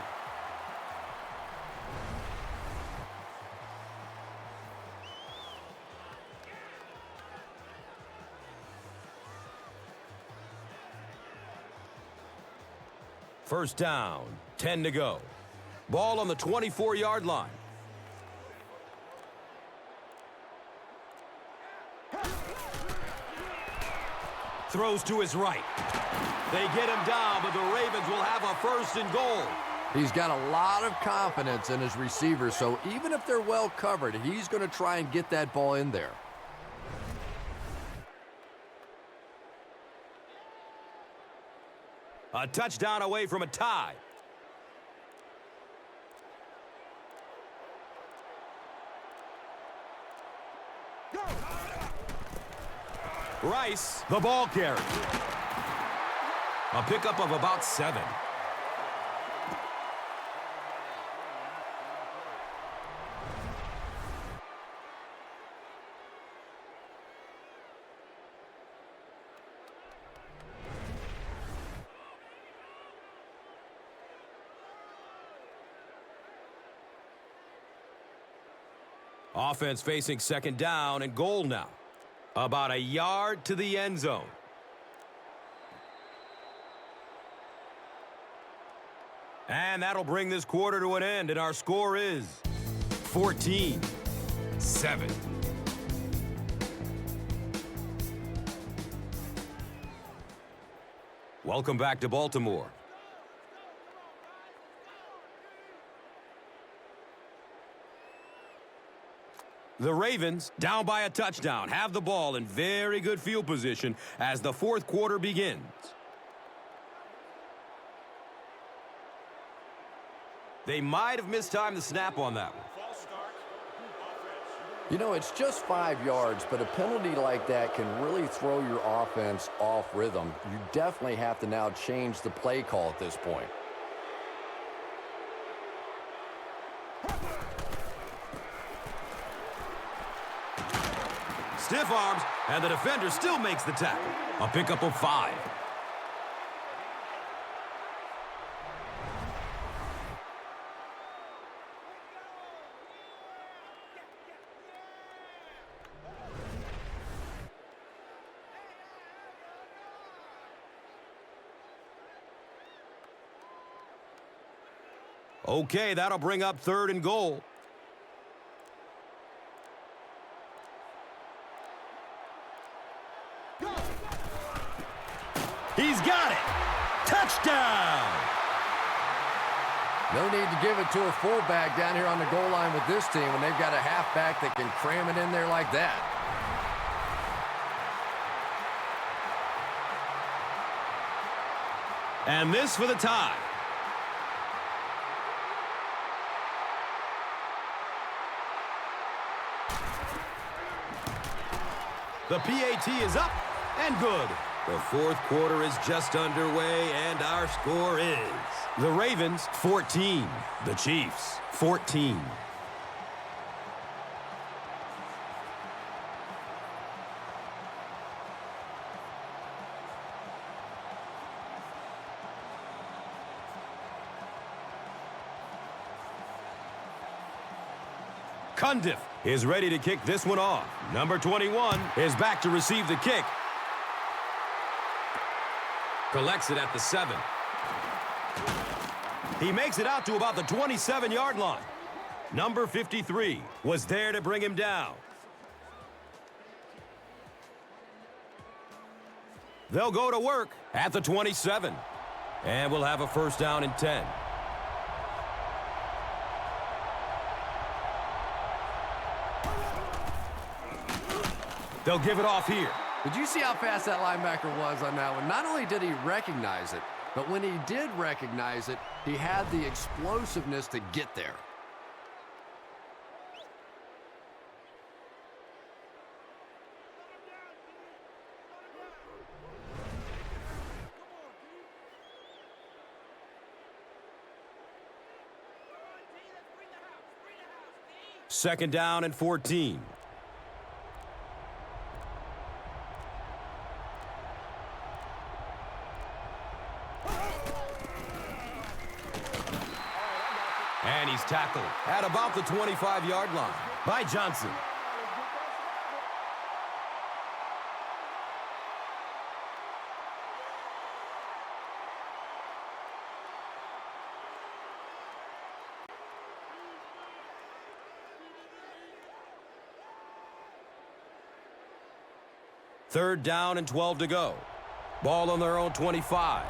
First down, 10 to go. Ball on the 24-yard line. Throws to his right. They get him down, but the Ravens will have a first and goal. He's got a lot of confidence in his receivers, so even if they're well covered, he's going to try and get that ball in there. A touchdown away from a tie. Rice, the ball carrier. A pickup of about 7. Offense facing second down and goal now. About a yard to the end zone. And that'll bring this quarter to an end, and our score is 14-7. Welcome back to Baltimore. The Ravens, down by a touchdown, have the ball in very good field position as the fourth quarter begins. They might have mistimed the snap on that one. False start. Offense. You know, it's just 5 yards, but a penalty like that can really throw your offense off rhythm. You definitely have to now change the play call at this point. Stiff arms, and the defender still makes the tackle. A pickup of 5. Okay, that'll bring up third and goal. He's got it. Touchdown. No need to give it to a fullback down here on the goal line with this team when they've got a halfback that can cram it in there like that. And this for the tie. The PAT is up and good. The fourth quarter is just underway, and our score is the Ravens 14, the Chiefs 14. Cundiff is ready to kick this one off. Number 21 is back to receive the kick. Collects it at the 7. He makes it out to about the 27-yard line. Number 53 was there to bring him down. They'll go to work at the 27. And we'll have a first down and 10. They'll give it off here. Did you see how fast that linebacker was on that one? Not only did he recognize it, but when he did recognize it, he had the explosiveness to get there. Second down and 14. And he's tackled at about the 25-yard line by Johnson. Third down and 12 to go. Ball on their own 25.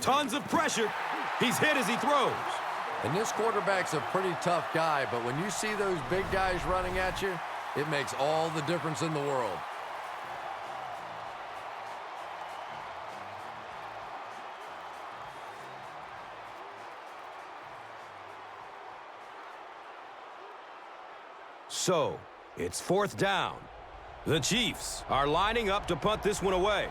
Tons of pressure. He's hit as he throws. And this quarterback's a pretty tough guy, but when you see those big guys running at you, it makes all the difference in the world. So, it's fourth down. The Chiefs are lining up to punt this one away.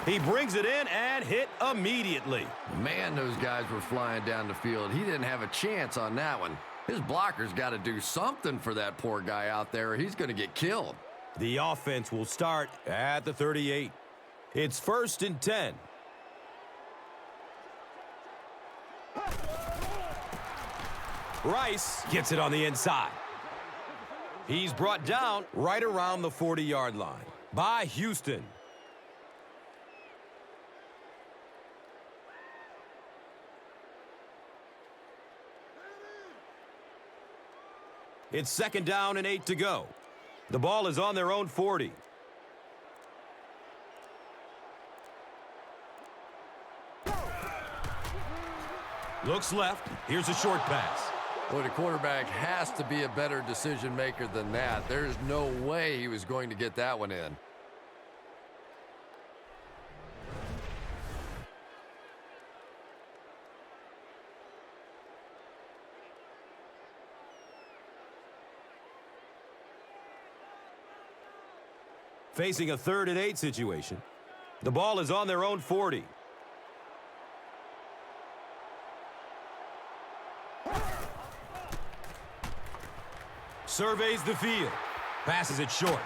He brings it in and hit immediately. Man, those guys were flying down the field. He didn't have a chance on that one. His blocker's got to do something for that poor guy out there, or he's going to get killed. The offense will start at the 38. It's first and 10. Rice gets it on the inside. He's brought down right around the 40-yard line by Houston. It's second down and 8 to go. The ball is on their own 40. Looks left. Here's a short pass. Boy, the quarterback has to be a better decision maker than that. There's no way he was going to get that one in. Facing a 3rd and 8 situation. The ball is on their own 40. Surveys the field. Passes it short.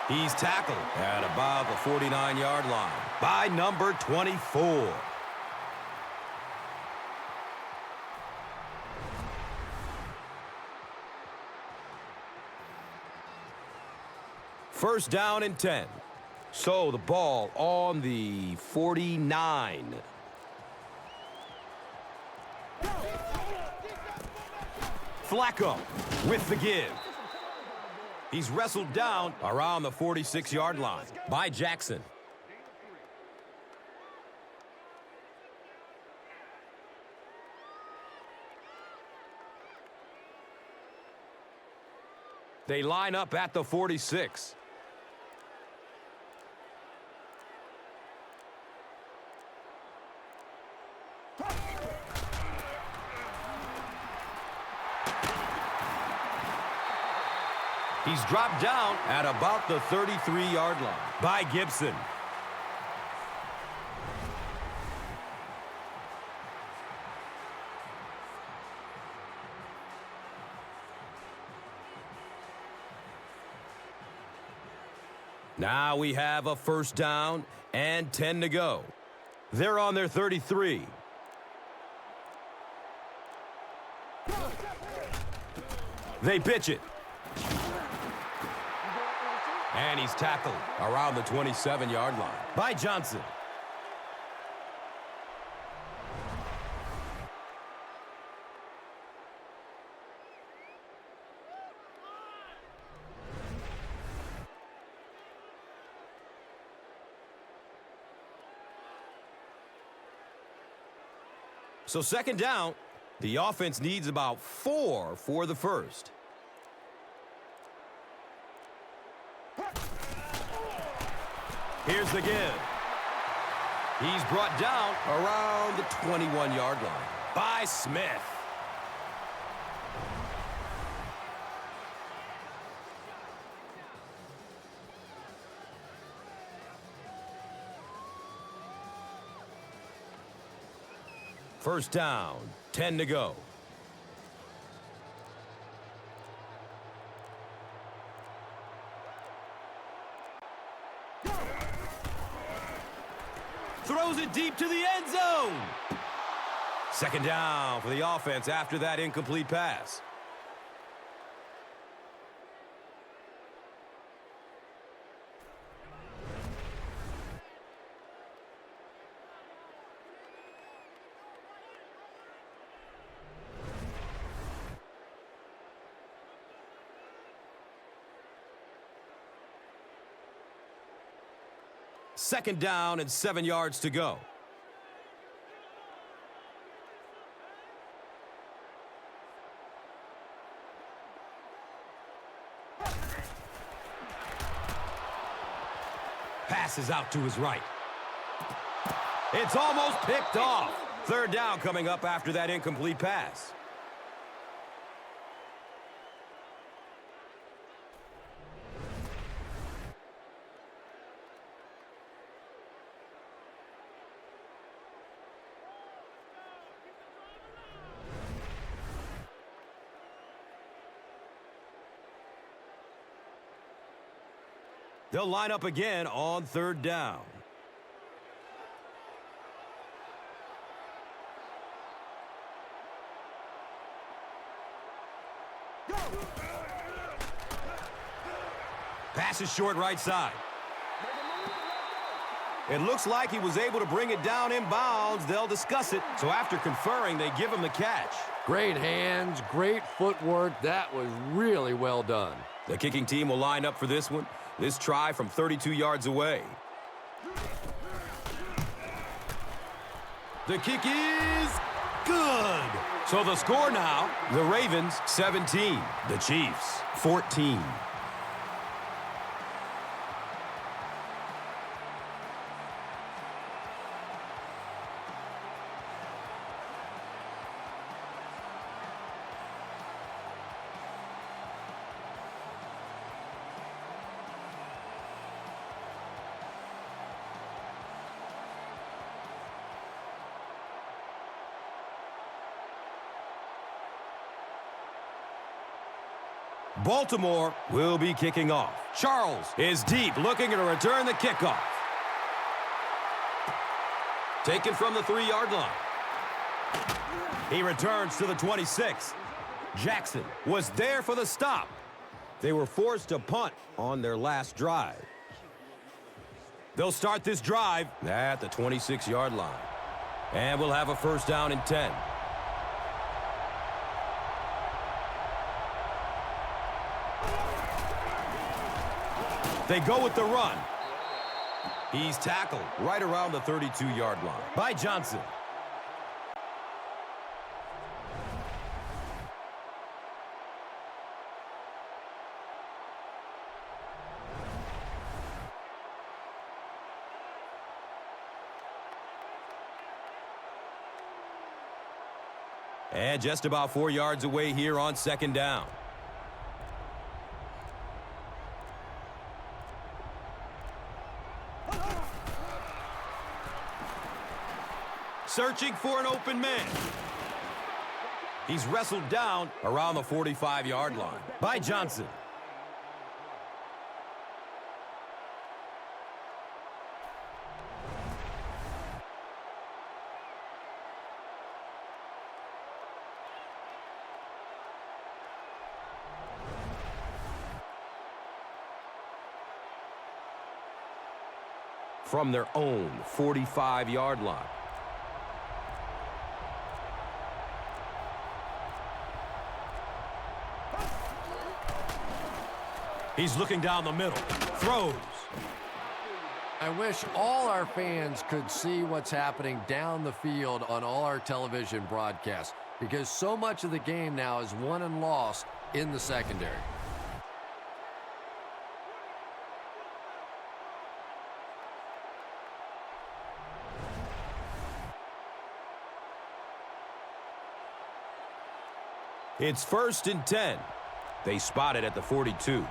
He's tackled at about the 49-yard line by number 24. First down and 10. So the ball on the 49. Flacco with the give. He's wrestled down around the 46-yard line by Jackson. They line up at the 46. He's dropped down at about the 33-yard line by Gibson. Now we have a first down and 10 to go. They're on their 33. They pitch it. And he's tackled around the 27-yard line by Johnson. So second down, the offense needs about 4 for the first. Here's the give. He's brought down around the 21-yard line by Smith. First down, 10 to go. Throws it deep to the end zone. Second down for the offense after that incomplete pass. Second down and 7 yards to go. Passes out to his right. It's almost picked off. Third down coming up after that incomplete pass. They'll line up again on third down. Pass is short right side. It looks like he was able to bring it down in bounds. They'll discuss it. So after conferring, they give him the catch. Great hands, great footwork. That was really well done. The kicking team will line up for this one. This try from 32 yards away. The kick is good. So the score now, the Ravens 17, the Chiefs 14. Baltimore will be kicking off. Charles is deep, looking to return the kickoff. Taken from the 3-yard line. He returns to the 26. Jackson was there for the stop. They were forced to punt on their last drive. They'll start this drive at the 26-yard line. And we'll have a first down and 10. They go with the run. He's tackled right around the 32-yard line by Johnson. And just about 4 yards away here on second down. Searching for an open man. He's wrestled down around the 45-yard line by Johnson. From their own 45-yard line. He's looking down the middle. Throws. I wish all our fans could see what's happening down the field on all our television broadcasts, because so much of the game now is won and lost in the secondary. It's 1st and 10. They spot it at the 42.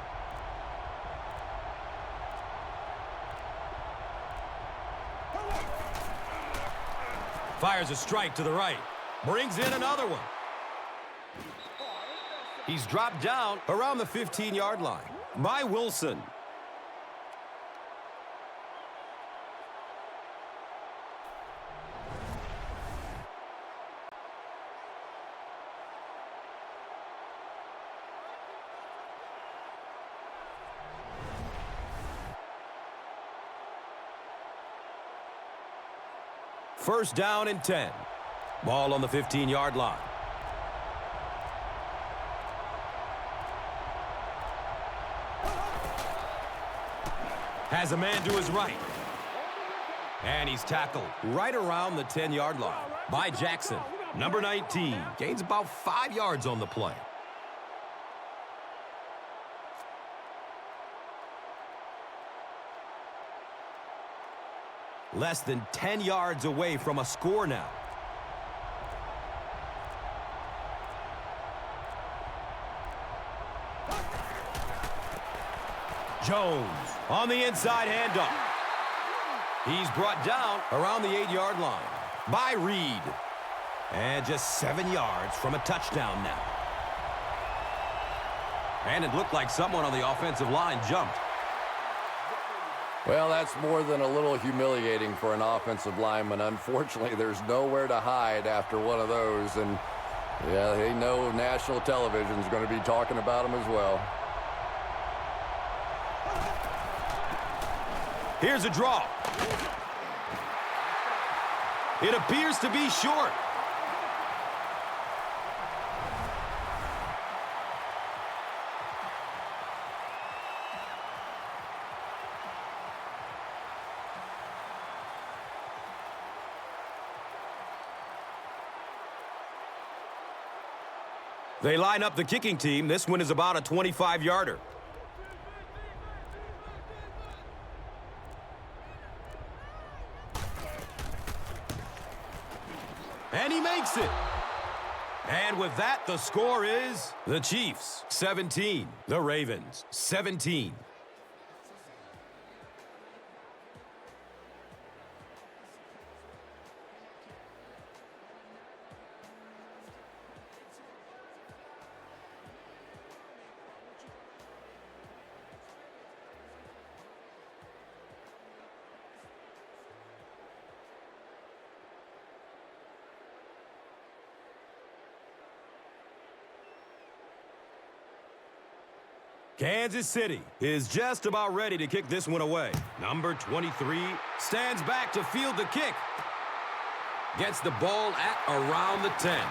Fires a strike to the right. Brings in another one. He's dropped down around the 15-yard line by Wilson. First down and 10. Ball on the 15-yard line. Has a man to his right. And he's tackled right around the 10-yard line by Jackson. Number 19 gains about 5 yards on the play. Less than 10 yards away from a score now. Jones on the inside handoff. He's brought down around the 8-yard line by Reed. And just 7 yards from a touchdown now. And it looked like someone on the offensive line jumped. Well, that's more than a little humiliating for an offensive lineman. Unfortunately, there's nowhere to hide after one of those. And, yeah, they know national television is going to be talking about them as well. Here's a draw. It appears to be short. They line up the kicking team. This one is about a 25-yarder. And he makes it. And with that, the score is the Chiefs 17, the Ravens 17. Kansas City is just about ready to kick this one away. Number 23 stands back to field the kick. Gets the ball at around the 10.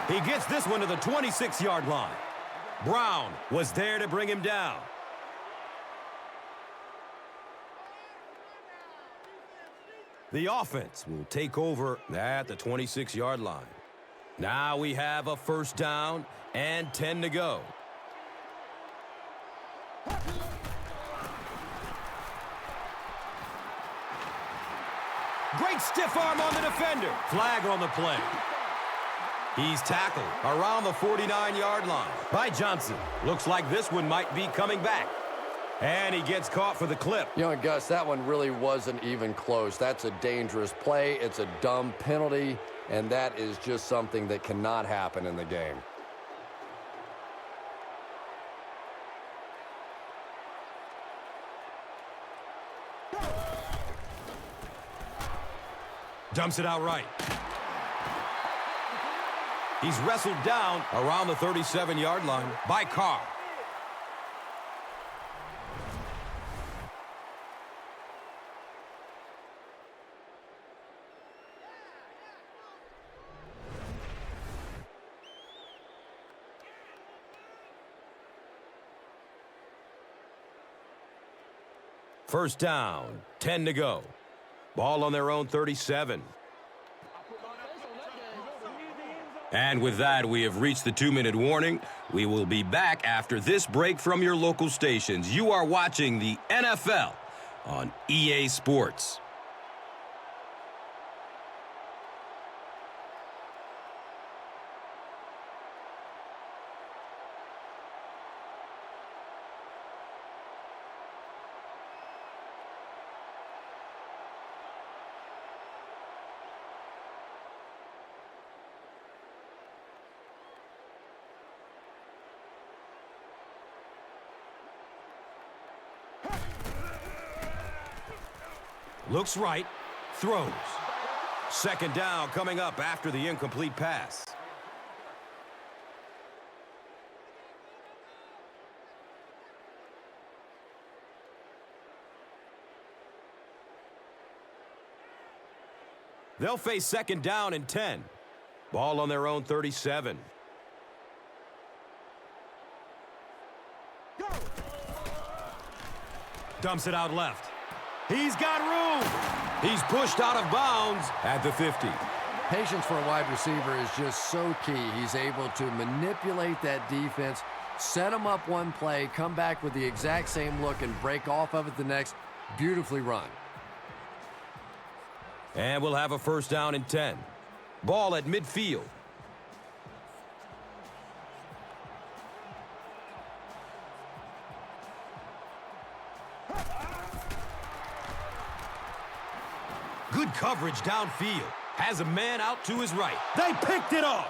He gets this one to the 26-yard line. Brown was there to bring him down. The offense will take over at the 26-yard line. Now we have a first down and 10 to go. Great stiff arm on the defender. Flag on the play. He's tackled around the 49-yard line by Johnson. Looks like this one might be coming back. And he gets caught for the clip. You know, Gus, that one really wasn't even close. That's a dangerous play. It's a dumb penalty, and that is just something that cannot happen in the game. Dumps it out right. He's wrestled down around the 37-yard line by Carr. First down, 10 to go. Ball on their own 37. And with that, we have reached the 2-minute warning. We will be back after this break from your local stations. You are watching the NFL on EA Sports. Looks right, throws. Second down coming up after the incomplete pass. They'll face second down and 10. Ball on their own 37. Dumps it out left. He's got room. He's pushed out of bounds at the 50. Patience for a wide receiver is just so key. He's able to manipulate that defense, set them up one play, come back with the exact same look, and break off of it the next. Beautifully run. And we'll have a first down and 10. Ball at midfield. Good coverage downfield. Has a man out to his right. They picked it off.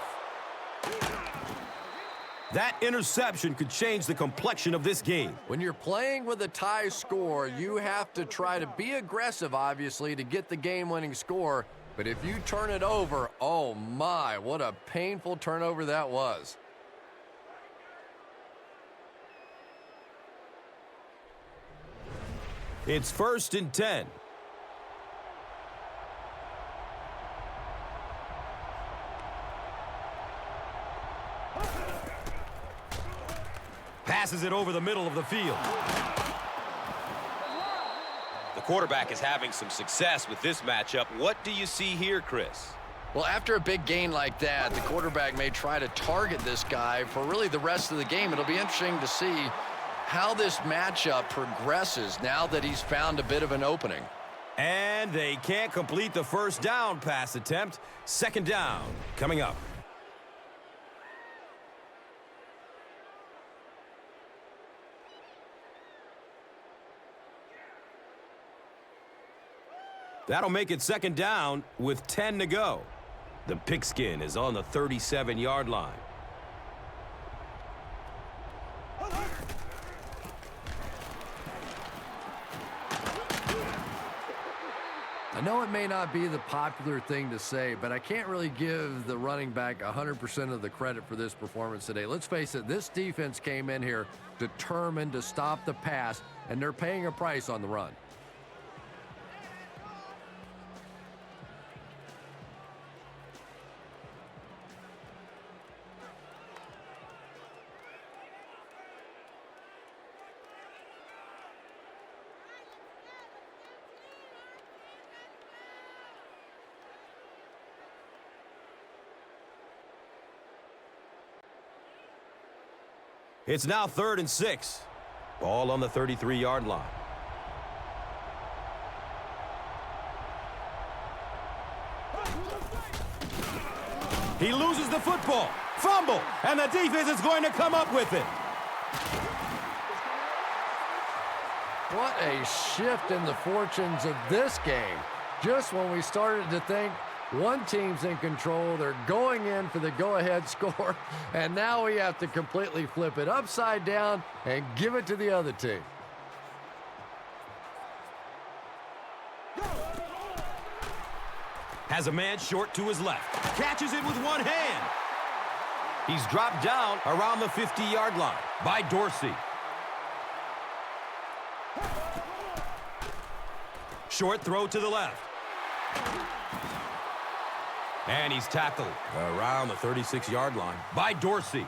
That interception could change the complexion of this game. When you're playing with a tie score, you have to try to be aggressive, obviously, to get the game-winning score. But if you turn it over, oh my, what a painful turnover that was. It's first and 10. Passes it over the middle of the field. The quarterback is having some success with this matchup. What do you see here, Chris? Well, after a big gain like that, the quarterback may try to target this guy for really the rest of the game. It'll be interesting to see how this matchup progresses now that he's found a bit of an opening. And they can't complete the first down pass attempt. Second down coming up. That'll make it second down with 10 to go. The pigskin is on the 37-yard line. I know it may not be the popular thing to say, but I can't really give the running back 100% of the credit for this performance today. Let's face it, this defense came in here determined to stop the pass, and they're paying a price on the run. It's now 3rd and 6. Ball on the 33-yard line. He loses the football. Fumble. And the defense is going to come up with it. What a shift in the fortunes of this game. Just when we started to think one team's in control, they're going in for the go-ahead score, and now we have to completely flip it upside down and give it to the other team. Has a man short to his left. Catches it with one hand. He's dropped down around the 50-yard line by Dorsey. Short throw to the left. And he's tackled around the 36-yard line by Dorsey.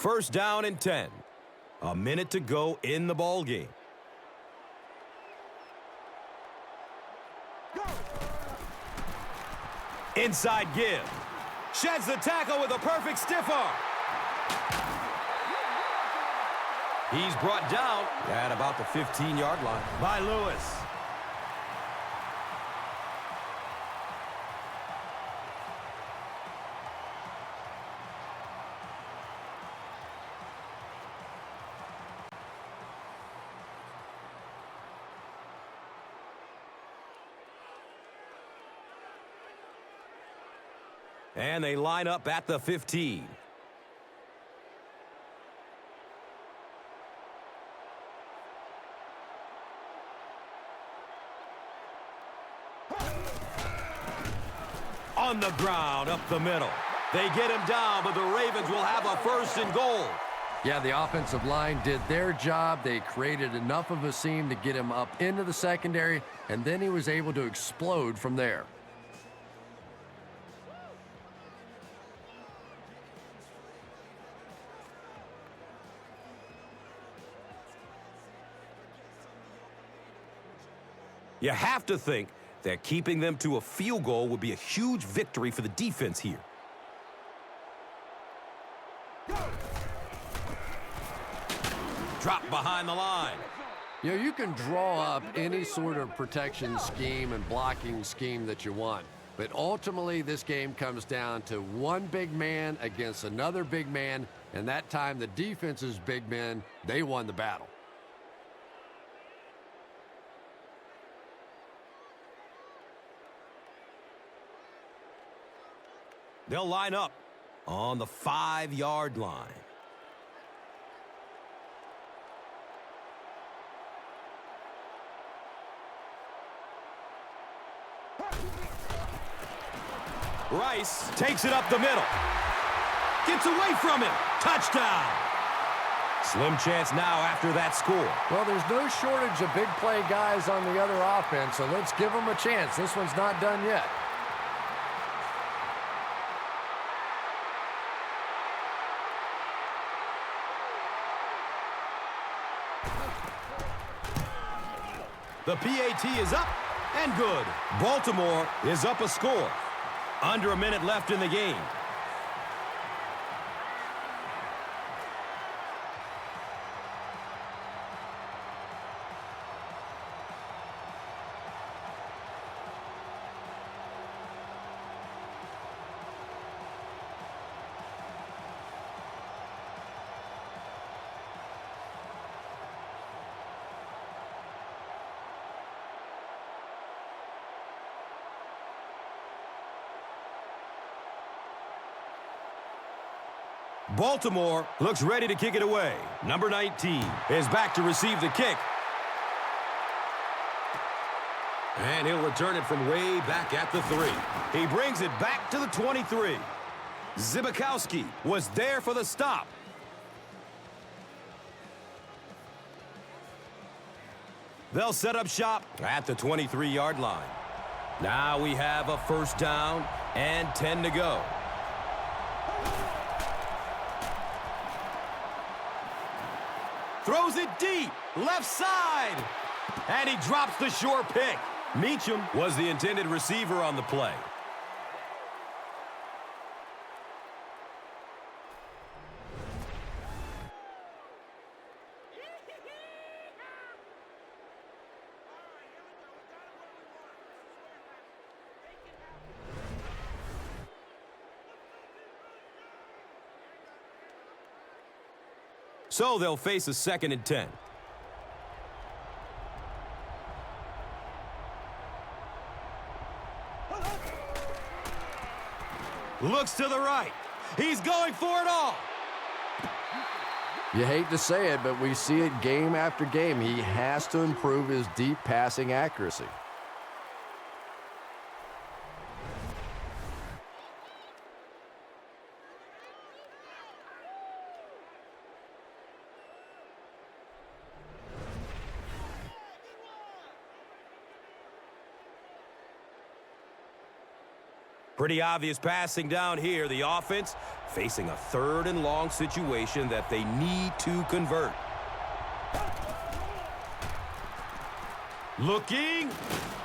First down and 10. A minute to go in the ball game. Inside give. Sheds the tackle with a perfect stiff arm. He's brought down at about the 15-yard line by Lewis. And they line up at the 15. On the ground, up the middle. They get him down, but the Ravens will have a first and goal. Yeah, the offensive line did their job. They created enough of a seam to get him up into the secondary, and then he was able to explode from there. You have to think that keeping them to a field goal would be a huge victory for the defense here. Drop behind the line. You know, you can draw up any sort of protection scheme and blocking scheme that you want. But ultimately, this game comes down to one big man against another big man. And that time, the defense's big men, they won the battle. They'll line up on the 5-yard line. Rice takes it up the middle. Gets away from him. Touchdown. Slim chance now after that score. Well, there's no shortage of big play guys on the other offense, so let's give them a chance. This one's not done yet. The PAT is up and good. Baltimore is up a score. Under a minute left in the game. Baltimore looks ready to kick it away. Number 19 is back to receive the kick. And he'll return it from way back at the 3. He brings it back to the 23. Zibikowski was there for the stop. They'll set up shop at the 23-yard line. Now we have a first down and 10 to go. Throws it deep, left side, and he drops the short pick. Meacham was the intended receiver on the play. So they'll face a 2nd and 10. Looks to the right. He's going for it all. You hate to say it, but we see it game after game. He has to improve his deep passing accuracy. Pretty obvious passing down here. The offense facing a 3rd and long situation that they need to convert. Looking,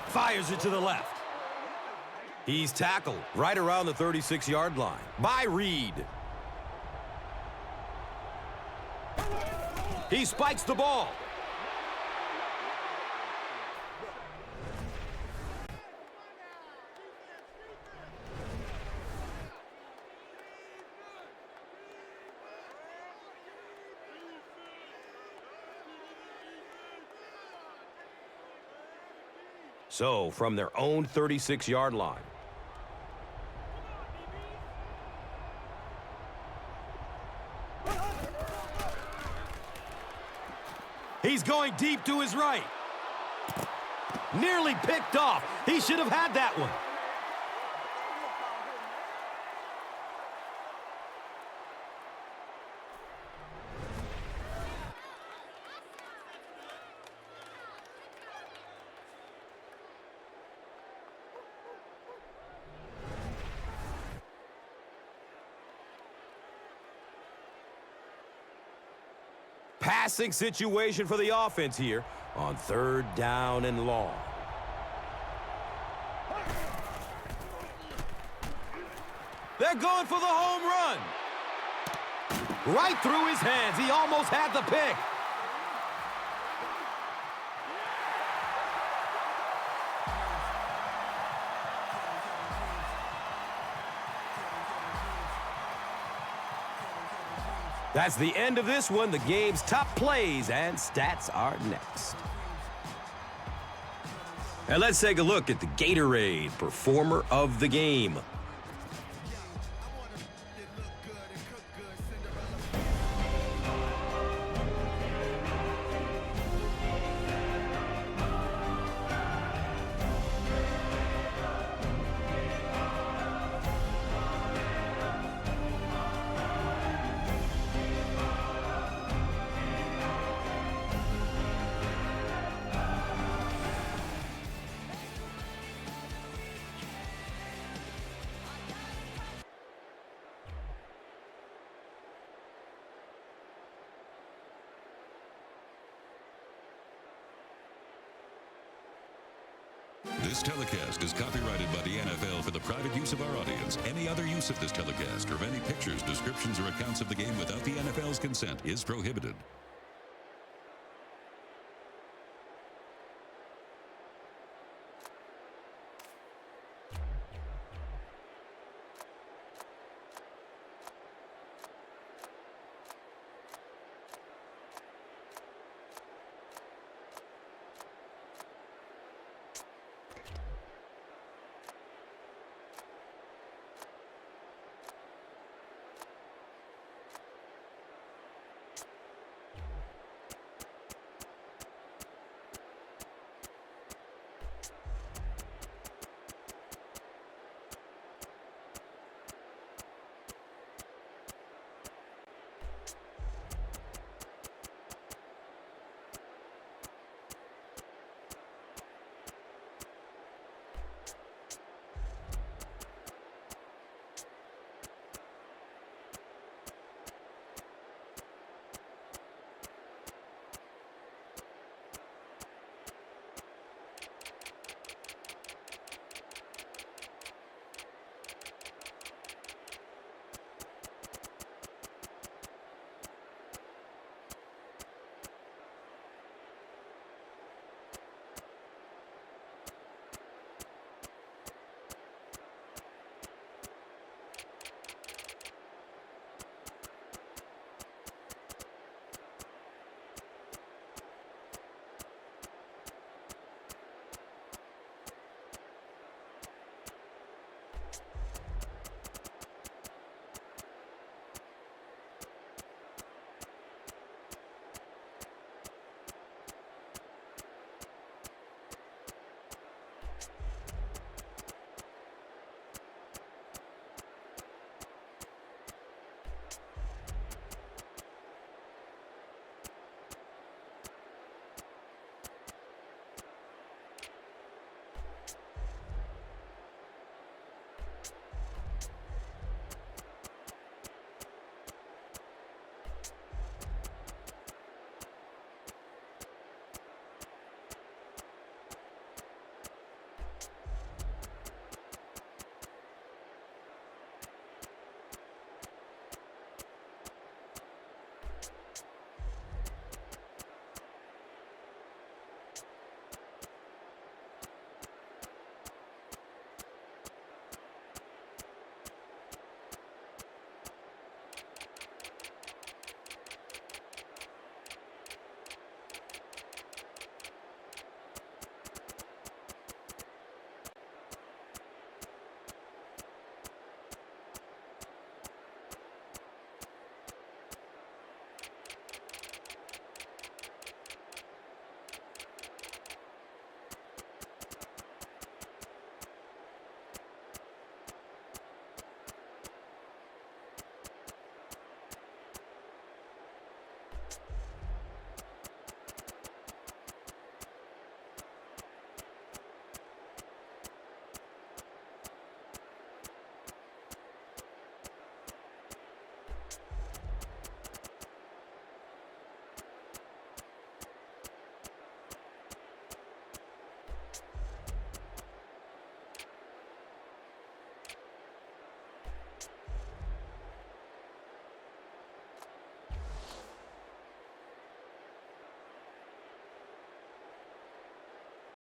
fires it to the left. He's tackled right around the 36-yard line by Reed. He spikes the ball. So, from their own 36-yard line. He's going deep to his right. Nearly picked off. He should have had that one. Passing situation for the offense here on 3rd down and long. They're going for the home run. Right through his hands. He almost had the pick. That's the end of this one. The game's top plays and stats are next. And let's take a look at the Gatorade Performer of the Game. This telecast is copyrighted by the NFL for the private use of our audience. Any other use of this telecast or of any pictures, descriptions, or accounts of the game without the NFL's consent is prohibited.